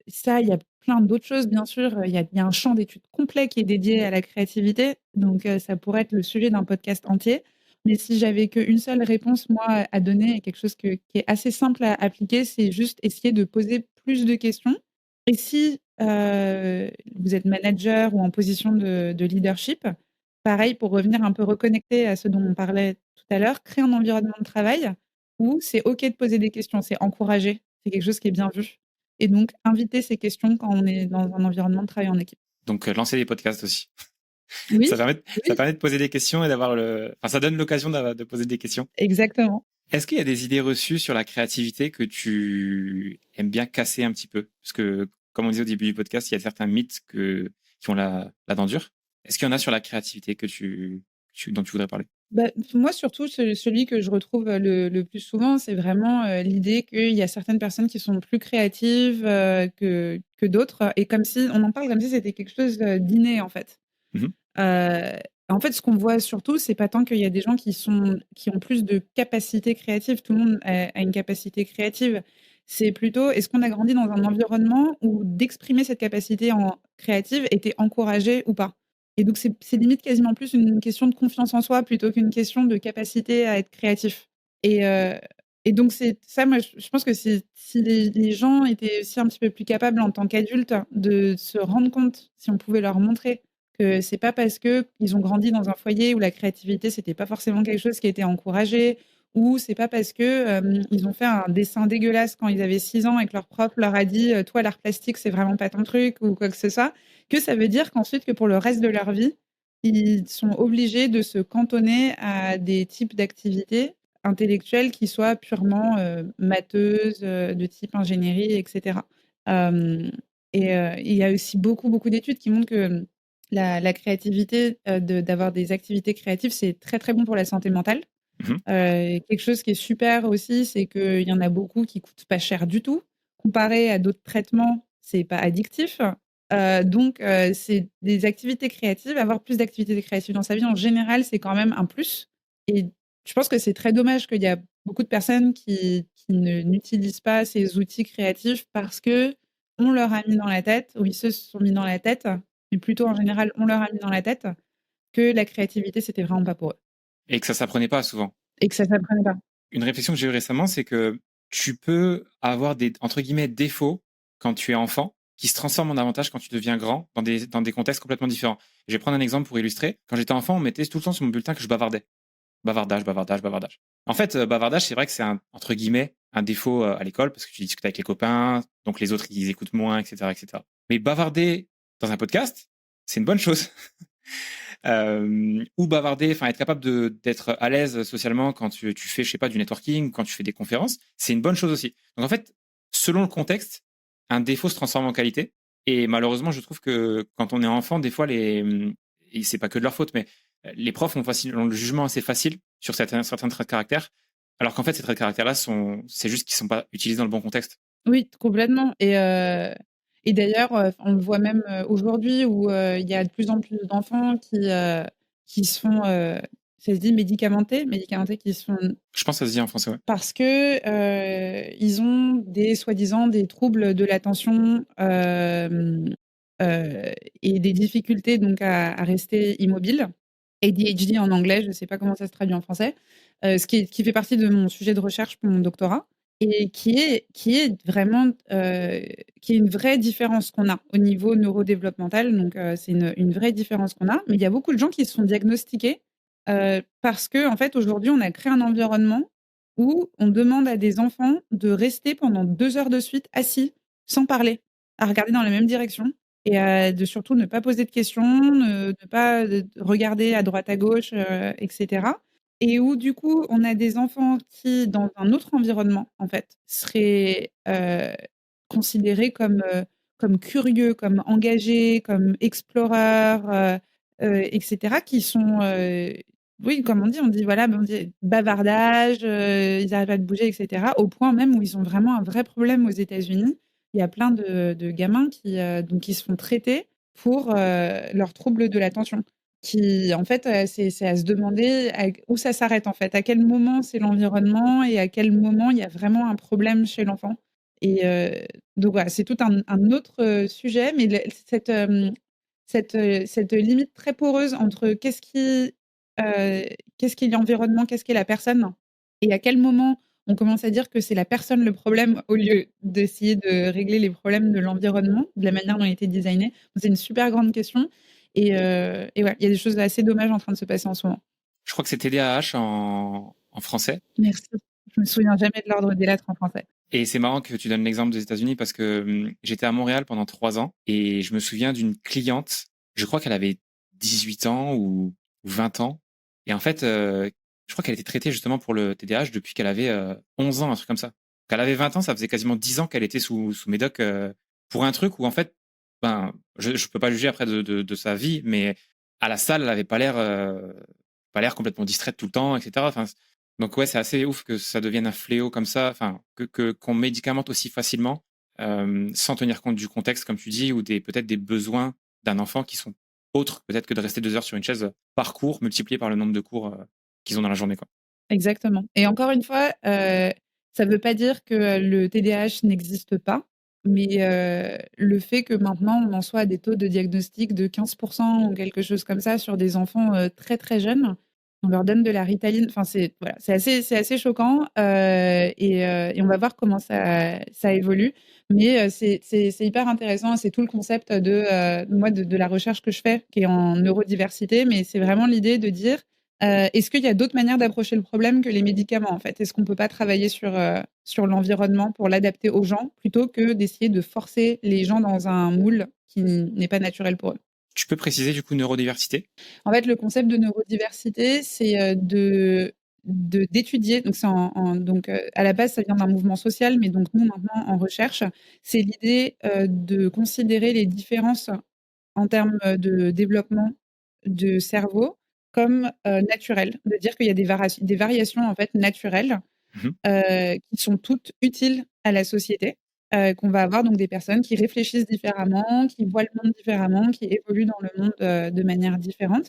ça, il y a plein d'autres choses bien sûr, il y a un champ d'études complet qui est dédié à la créativité, donc ça pourrait être le sujet d'un podcast entier. Mais si j'avais qu'une seule réponse moi à donner et quelque chose qui est assez simple à appliquer, c'est juste essayer de poser plus de questions. Et si, vous êtes manager ou en position de leadership, pareil pour revenir un peu reconnecter à ce dont on parlait tout à l'heure, créer un environnement de travail où c'est OK de poser des questions, c'est encouragé, c'est quelque chose qui est bien vu. Et donc inviter ces questions quand on est dans un environnement de travail en équipe. Donc, lancer des podcasts aussi. Oui, Ça oui, permet de poser des questions et d'avoir enfin, ça donne l'occasion de poser des questions. exactement. Est-ce qu'il y a des idées reçues sur la créativité que tu aimes bien casser un petit peu? Parce que, comme on disait au début du podcast, il y a certains mythes qui ont la dent dure. Est-ce qu'il y en a sur la créativité dont tu voudrais parler? Bah, moi surtout celui que je retrouve, le plus souvent, c'est vraiment, l'idée qu'il y a certaines personnes qui sont plus créatives, que d'autres et comme si on en parle comme si c'était quelque chose, d'inné en fait. Mmh. Heu, En fait, ce qu'on voit surtout, c'est pas tant qu'il y a des gens qui ont plus de capacités créatives, tout le monde a une capacité créative. C'est plutôt, est-ce qu'on a grandi dans un environnement où d'exprimer cette capacité en créative était encouragé ou pas? Et donc c'est limite quasiment plus une question de confiance en soi plutôt qu'une question de capacité à être créatif. Et et donc c'est ça, moi je pense que si les gens étaient aussi un petit peu plus capables en tant qu'adultes de se rendre compte, si on pouvait leur montrer que c'est pas parce qu'ils ont grandi dans un foyer où la créativité, c'était pas forcément quelque chose qui était encouragé, ou c'est pas parce que, ils ont fait un dessin dégueulasse quand ils avaient 6 ans et que leur prof leur a dit: «Toi, l'art plastique, c'est vraiment pas ton truc» ou quoi que ce soit, que ça veut dire qu'ensuite, que pour le reste de leur vie, ils sont obligés de se cantonner à des types d'activités intellectuelles qui soient purement, matheuses, de type ingénierie et cetera. Hem il y a aussi beaucoup, beaucoup d'études qui montrent que la créativité, d'avoir des activités créatives, c'est très, très bon pour la santé mentale. Mmh. Quelque chose qui est super aussi, c'est qu'il y en a beaucoup qui coûtent pas cher du tout. Comparé à d'autres traitements, c'est pas addictif. Donc c'est des activités créatives. Avoir plus d'activités créatives dans sa vie, en général, c'est quand même un plus. Et je pense que c'est très dommage qu'il y a beaucoup de personnes qui ne n'utilisent pas ces outils créatifs parce qu'on leur a mis dans la tête, ou ils se sont mis dans la tête, mais plutôt en général, on leur a mis dans la tête que la créativité, c'était vraiment pas pour eux Et que ça s'apprenait pas souvent. et que ça s'apprenait pas. Une réflexion que j'ai eue récemment, c'est que tu peux avoir des, entre guillemets, «défauts» quand tu es enfant, qui se transforment en avantages quand tu deviens grand, dans des contextes complètement différents. Je vais prendre un exemple pour illustrer. Quand j'étais enfant, on mettait tout le temps sur mon bulletin que je bavardais. Bavardage, bavardage, bavardage. En fait, bavardage, c'est vrai que c'est un, entre guillemets, un défaut à l'école parce que tu discutes avec les copains, donc les autres, ils écoutent moins, etc., etc. Mais bavarder dans un podcast, c'est une bonne chose. Ou bavarder, enfin être capable d'être à l'aise socialement quand tu fais, je sais pas, du networking, quand tu fais des conférences, c'est une bonne chose aussi. Donc en fait, selon le contexte, un défaut se transforme en qualité. Et malheureusement, je trouve que quand on est enfant, des fois, et c'est pas que de leur faute, mais les profs ont le jugement assez facile sur certains traits de caractère, alors qu'en fait, ces traits de caractère-là c'est juste qu'ils sont pas utilisés dans le bon contexte. Oui, complètement et d'ailleurs, on le voit même, aujourd'hui où, il y a de plus en plus d'enfants qui se font, ça se dit médicamentés qui se font Je pense que ça se dit en français, ouais. parce que, ils ont des soi-disant des troubles de l'attention, heu et des difficultés donc à rester immobile. ADHD en anglais, je ne sais pas comment ça se traduit en français, ce qui fait partie de mon sujet de recherche pour mon doctorat et qui est vraiment, qui est une vraie différence qu'on a au niveau neurodéveloppemental donc c'est une vraie différence qu'on a. Mais il y a beaucoup de gens qui se font diagnostiquer, parce qu'en fait, aujourd'hui, on a créé un environnement où on demande à des enfants de rester pendant 2 heures de suite assis, sans parler, à regarder dans la même direction et de surtout ne pas poser de questions, ne pas, regarder à droite à gauche, et cetera et où du coup, on a des enfants qui, dans un autre environnement, en fait, seraient, considérés comme curieux, comme engagés, comme exploreurs, et cetera, qui sont, oui, comme on dit voilà, on dit bavardage, ils n'arrêtent pas de bouger et cetera, au point même où ils ont vraiment un vrai problème aux États-Unis. Il y a plein de gamins qui se font traiter pour, leurs troubles de l'attention. Qui en fait, c'est à se demander où ça s'arrête en fait. À quel moment c'est l'environnement et à quel moment il y a vraiment un problème chez l'enfant et donc voilà, c'est tout un autre, sujet, mais cette limite très poreuse entre qu'est-ce qui est l'environnement, qu'est-ce qui est la personne et à quel moment on commence à dire que c'est la personne le problème au lieu d'essayer de régler les problèmes de l'environnement, de la manière dont il a été designé. C'est une super grande question et ouais, il y a des choses assez dommages en train de se passer en ce moment. Je crois que c'est TDAH en français. Merci. Je me souviens jamais de l'ordre des lettres en français. Et c'est marrant que tu donnes l'exemple des États-Unis parce que j'étais à Montréal pendant 3 ans et je me souviens d'une cliente, je crois qu'elle avait 18 ans ou 20 ans. Et en fait, je crois qu'elle était traitée justement pour le TDAH depuis qu'elle avait 11 ans, un truc comme ça. Quand elle avait 20 ans, ça faisait quasiment 10 ans qu'elle était sous médoc pour un truc où en fait, ben, je peux pas juger après de sa vie, mais à la salle, elle avait pas l'air complètement distraite tout le temps, etc. Enfin, donc ouais, c'est assez ouf que ça devienne un fléau comme ça, enfin qu'on médicamente aussi facilement, sans tenir compte du contexte, comme tu dis, ou peut-être des besoins d'un enfant qui sont autres, peut-être que de rester 2 heures sur une chaise par cours, multiplié par le nombre de cours qu'ils ont dans la journée, quoi. Exactement et encore une fois, ça veut pas dire que le TDAH n'existe pas, mais le fait que maintenant on en soit à des taux de diagnostic de 15 ou quelque chose comme ça sur des enfants, très, très jeunes. On leur donne de la Ritaline, enfin c'est voilà, c'est assez choquant, et on va voir comment ça évolue. Mais c'est hyper intéressant, c'est tout le concept de la recherche que je fais, qui est en neurodiversité, mais c'est vraiment l'idée de dire, est-ce qu'il y a d'autres manières d'approcher le problème que les médicaments, en fait? Est-ce qu'on peut pas travailler sur l'environnement pour l'adapter aux gens, plutôt que d'essayer de forcer les gens dans un moule qui n'est pas naturel pour eux? Tu peux préciser du coup neurodiversité? En fait, le concept de neurodiversité, c'est, d'étudier donc c'est donc, à la base, ça vient d'un mouvement social, mais donc nous, maintenant, en recherche, c'est l'idée, de considérer les différences en termes, de développement de cerveau comme, naturelles. De dire qu'il y a des variations, en fait, naturelles, Mmh. qui sont toutes utiles à la société, qu'on va avoir donc des personnes qui réfléchissent différemment, qui voient le monde différemment, qui évoluent dans le monde, de manière différente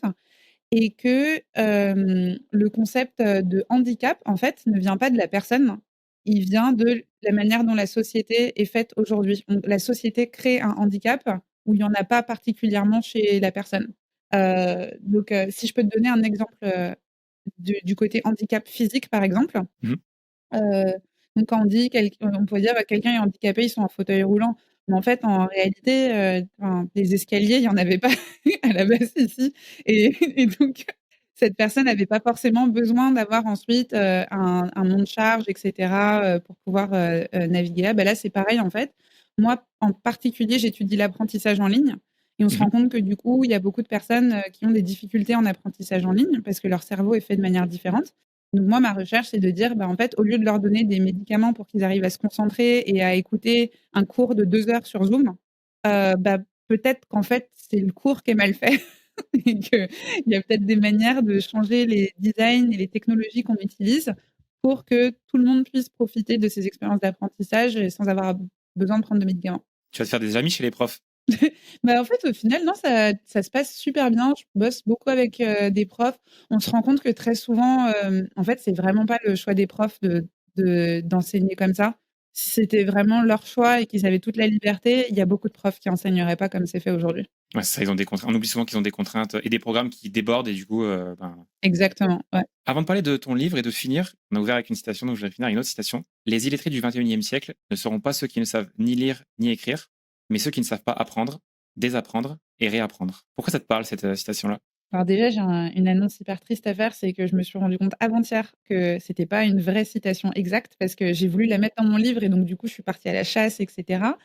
et que, le concept, de handicap, en fait, ne vient pas de la personne, il vient de la manière dont la société est faite aujourd'hui. La société crée un handicap où il y en a pas particulièrement chez la personne. Donc, si je peux te donner un exemple, du côté handicap physique, par exemple, Mmh. Heu, donc quand on pourrait dire: «Bah, quelqu'un est handicapé, ils sont en fauteuil roulant». Mais en fait, en réalité, enfin, des escaliers, il y en avait pas à la base ici et donc cette personne n'avait pas forcément besoin d'avoir ensuite, un monte-charge et cetera, pour pouvoir, naviguer là. Bah, là, c'est pareil, en fait. Moi, en particulier, j'étudie l'apprentissage en ligne Et on se Mmh. rend compte que du coup, il y a beaucoup de personnes qui ont des difficultés en apprentissage en ligne parce que leur cerveau est fait de manière différente. Donc moi, ma recherche, c'est de dire, bah, en fait, au lieu de leur donner des médicaments pour qu'ils arrivent à se concentrer et à écouter un cours de 2 heures sur Zoom, bah, peut-être qu'en fait, c'est le cours qui est mal fait et qu'il y a peut-être des manières de changer les designs et les technologies qu'on utilise pour que tout le monde puisse profiter de ces expériences d'apprentissage sans avoir besoin de prendre de médicaments. Tu vas te faire des amis chez les profs. Bah, en fait, au final, non, ça se passe super bien. Je bosse beaucoup avec, des profs. On se rend compte que très souvent, en fait, c'est vraiment pas le choix des profs d'enseigner comme ça. Si c'était vraiment leur choix et qu'ils avaient toute la liberté, il y a beaucoup de profs qui enseigneraient pas comme c'est fait aujourd'hui. Ouais, c'est ça, ils ont des contraintes. On oublie souvent qu'ils ont des contraintes et des programmes qui débordent et du coup, ben Exactement, ouais. avant de parler de ton livre et de finir, on a ouvert avec une citation, donc je vais finir avec une autre citation. Les illettrés du 21e siècle ne seront pas ceux qui ne savent ni lire ni écrire, mais ceux qui ne savent pas apprendre, désapprendre et réapprendre. Pourquoi ça te parle, cette citation-là? Alors déjà, j'ai une annonce hyper triste à faire, c'est que je me suis rendu compte avant-hier que c'était pas une vraie citation exacte parce que j'ai voulu la mettre dans mon livre et donc du coup, je suis partie à la chasse et cetera.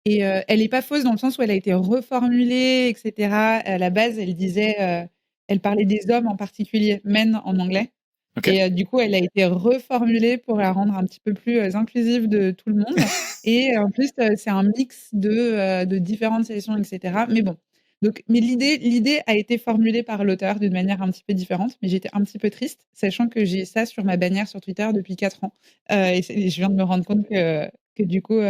Et elle est pas fausse dans le sens où elle a été reformulée et cetera. À la base, elle disait, elle parlait des hommes en particulier, men en anglais Ok. et du coup, elle a été reformulée pour la rendre un petit peu plus, inclusive de tout le monde et en plus, c'est un mix de différentes sessions et cetera. Mais bon, donc mais l'idée a été formulée par l'auteur d'une manière un petit peu différente, mais j'étais un petit peu triste, sachant que j'ai ça sur ma bannière sur Twitter depuis 4 ans, et je viens de me rendre compte que du coup,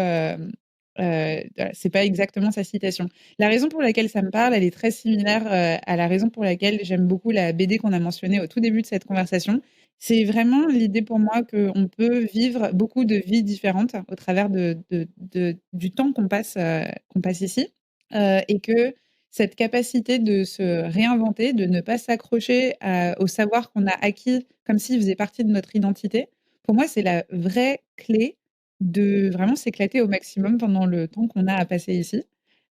c'est pas exactement sa citation. La raison pour laquelle ça me parle, elle est très similaire, à la raison pour laquelle j'aime beaucoup la BD qu'on a mentionnée au tout début de cette conversation. C'est vraiment l'idée pour moi qu'on peut vivre beaucoup de vies différentes au travers du temps qu'on passe ici, et que cette capacité de se réinventer, de ne pas s'accrocher au savoir qu'on a acquis comme s'il faisait partie de notre identité, pour moi, c'est la vraie clé de vraiment s'éclater au maximum pendant le temps qu'on a à passer ici.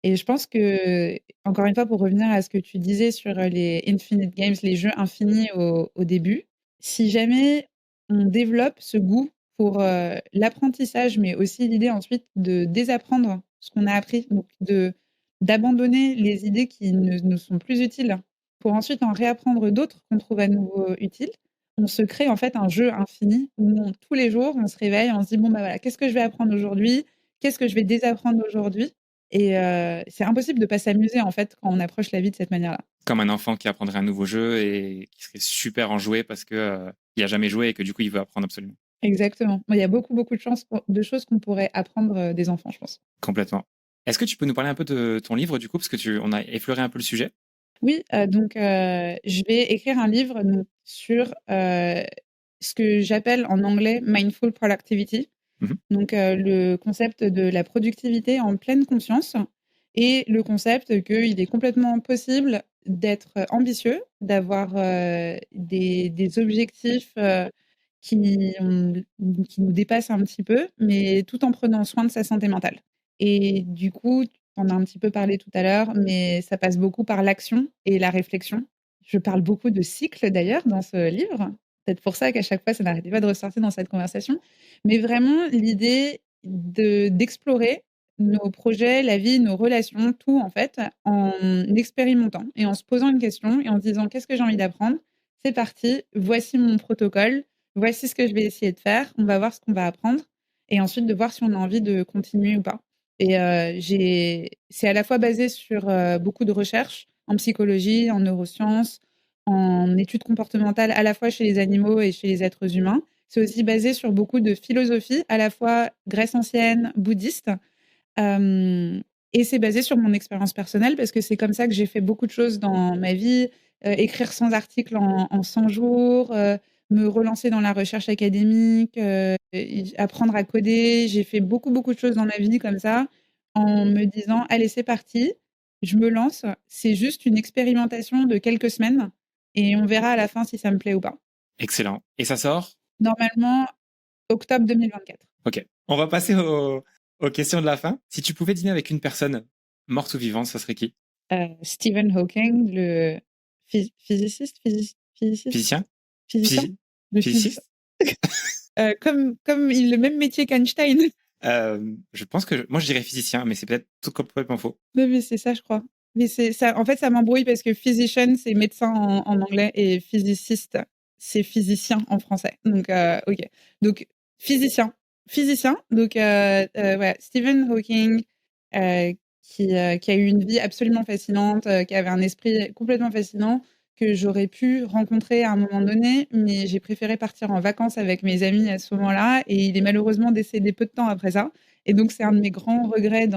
Et je pense que, encore une fois, pour revenir à ce que tu disais sur les infinite games, les jeux infinis au début, si jamais on développe ce goût pour l'apprentissage, mais aussi l'idée ensuite de désapprendre ce qu'on a appris, donc d'abandonner les idées qui ne nous sont plus utiles pour ensuite en réapprendre d'autres qu'on trouve à nouveau utiles, on se crée en fait un jeu infini où tous les jours, on se réveille, on se dit: «Bon, bah, voilà, qu'est-ce que je vais apprendre aujourd'hui? Qu'est-ce que je vais désapprendre aujourd'hui?» Et c'est impossible de pas s'amuser, en fait, quand on approche la vie de cette manière-là. Comme un enfant qui apprendrait un nouveau jeu et qui serait super enjoué parce que il a jamais joué et que du coup il veut apprendre absolument. Exactement. Moi, il y a beaucoup, beaucoup de choses qu'on pourrait apprendre, des enfants, je pense. Complètement. Est-ce que tu peux nous parler un peu de ton livre du coup, parce que on a effleuré un peu le sujet. Oui, donc je vais écrire un livre donc sur, ce que j'appelle en anglais mindful productivity. Mhm. Donc le concept de la productivité en pleine conscience et le concept qu'il est complètement possible d'être ambitieux, d'avoir, des objectifs, qui ont qui nous dépassent un petit peu, mais tout en prenant soin de sa santé mentale. Et du coup, on a un petit peu parlé tout à l'heure, mais ça passe beaucoup par l'action et la réflexion. Je parle beaucoup de cycles d'ailleurs dans ce livre. Peut-être pour ça qu'à chaque fois, ça n'arrêtait pas de ressortir dans cette conversation. Mais vraiment l'idée d'explorer nos projets, la vie, nos relations, tout en fait, en expérimentant et en se posant une question et en se disant: «Qu'est-ce que j'ai envie d'apprendre? C'est parti, voici mon protocole, voici ce que je vais essayer de faire, on va voir ce qu'on va apprendre» et ensuite de voir si on a envie de continuer ou pas. Et j'ai c'est à la fois basé sur, beaucoup de recherches en psychologie, en neurosciences, en études comportementales, à la fois chez les animaux et chez les êtres humains. C'est aussi basé sur beaucoup de philosophie, à la fois Grèce ancienne, bouddhiste, hem et c'est basé sur mon expérience personnelle parce que c'est comme ça que j'ai fait beaucoup de choses dans ma vie, écrire 100 articles en 100 jours, me relancer dans la recherche académique, et apprendre à coder. J'ai fait beaucoup, beaucoup de choses dans ma vie comme ça, en me disant: «Allez, c'est parti, je me lance, c'est juste une expérimentation de quelques semaines et on verra à la fin si ça me plaît ou pas». Excellent. Et ça sort? Normalement, octobre 2024. Ok. On va passer aux questions de la fin. Si tu pouvais dîner avec une personne, morte ou vivante, ça serait qui? Stephen Hawking, le physiciste? Physicien? Physicien? Le physicien. Physiciste? Comme il le même métier qu'Einstein. Je pense que moi je dirais physicien, mais c'est peut-être tout complètement faux. Non, mais c'est ça, je crois. Mais c'est ça, en fait, ça m'embrouille parce que physician, c'est médecin en anglais et physiciste, c'est physicien en français. Donc, OK. Donc, physicien. Physicien. Donc, ouais, Stephen Hawking, qui a eu une vie absolument fascinante, qui avait un esprit complètement fascinant, que j'aurais pu rencontrer à un moment donné, mais j'ai préféré partir en vacances avec mes amis à ce moment-là et il est malheureusement décédé peu de temps après ça. Et donc, c'est un de mes grands regrets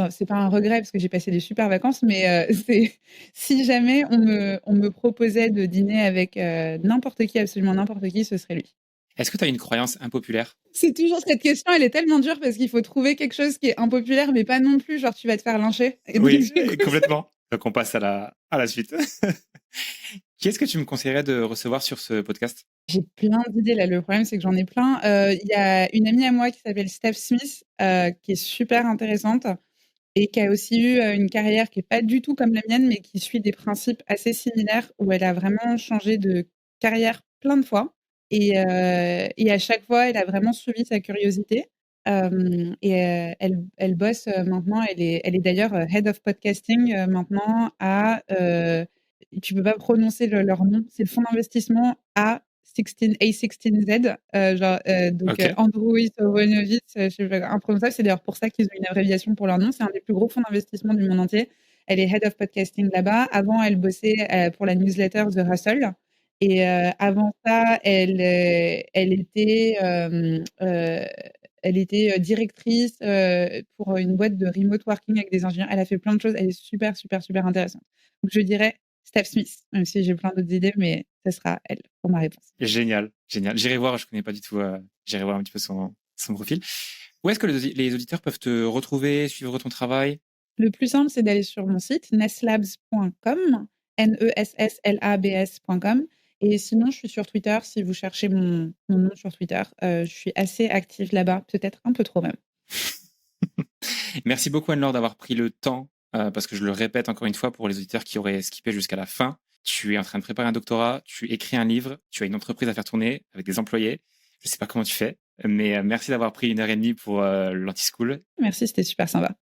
c'est pas un regret parce que j'ai passé des super vacances, mais c'est si jamais on me proposait de dîner avec n'importe qui, absolument n'importe qui, ce serait lui. Est-ce que tu as une croyance impopulaire? C'est toujours cette question, elle est tellement dure parce qu'il faut trouver quelque chose qui est impopulaire, mais pas non plus, genre tu vas te faire lyncher. Et donc, Oui, du coup, complètement. Donc on passe à la suite. Qui est-ce que tu me conseillerais de recevoir sur ce podcast? j'ai plein d'idées là. Le problème, c'est que j'en ai plein. Il y a une amie à moi qui s'appelle Steph Smith, qui est super intéressante. Et qui a aussi eu, une carrière qui est pas du tout comme la mienne, mais qui suit des principes assez similaires, où elle a vraiment changé de carrière plein de fois et à chaque fois, elle a vraiment suivi sa curiosité, elle bosse, maintenant, elle est d'ailleurs, head of podcasting, maintenant à, tu peux pas prononcer leur nom, c'est le fonds d'investissement A16Z, genre, donc, Ok. Andrew Solonovitz, je sais pas, imprononçable. C'est d'ailleurs pour ça qu'ils ont une abréviation pour leur nom. C'est un des plus gros fonds d'investissement du monde entier. Elle est head of podcasting là-bas. Avant, elle bossait pour la newsletter The Hustle. Et avant ça, elle était directrice pour une boîte de remote working avec des ingénieurs. Elle a fait plein de choses. Elle est super, super, super intéressante. Donc, je dirais Steph Smith, même si j'ai plein d'autres idées, mais ce sera elle pour ma réponse. Génial, génial. J'irai voir, je connais pas du tout, j'irai voir un petit peu son profil. Où est-ce que les auditeurs peuvent te retrouver, suivre ton travail? Le plus simple, c'est d'aller sur mon site nesslabs.com, nesslabs.com. Et sinon, je suis sur Twitter. Si vous cherchez mon nom sur Twitter, je suis assez active là-bas, peut-être un peu trop même. Merci beaucoup Anne-Laure d'avoir pris le temps, parce que je le répète encore une fois pour les auditeurs qui auraient skippé jusqu'à la fin. Tu es en train de préparer un doctorat, tu écris un livre, tu as une entreprise à faire tourner avec des employés. Je sais pas comment tu fais, mais merci d'avoir pris 1 heure et demie pour l'Anti-School. Merci, c'était super sympa.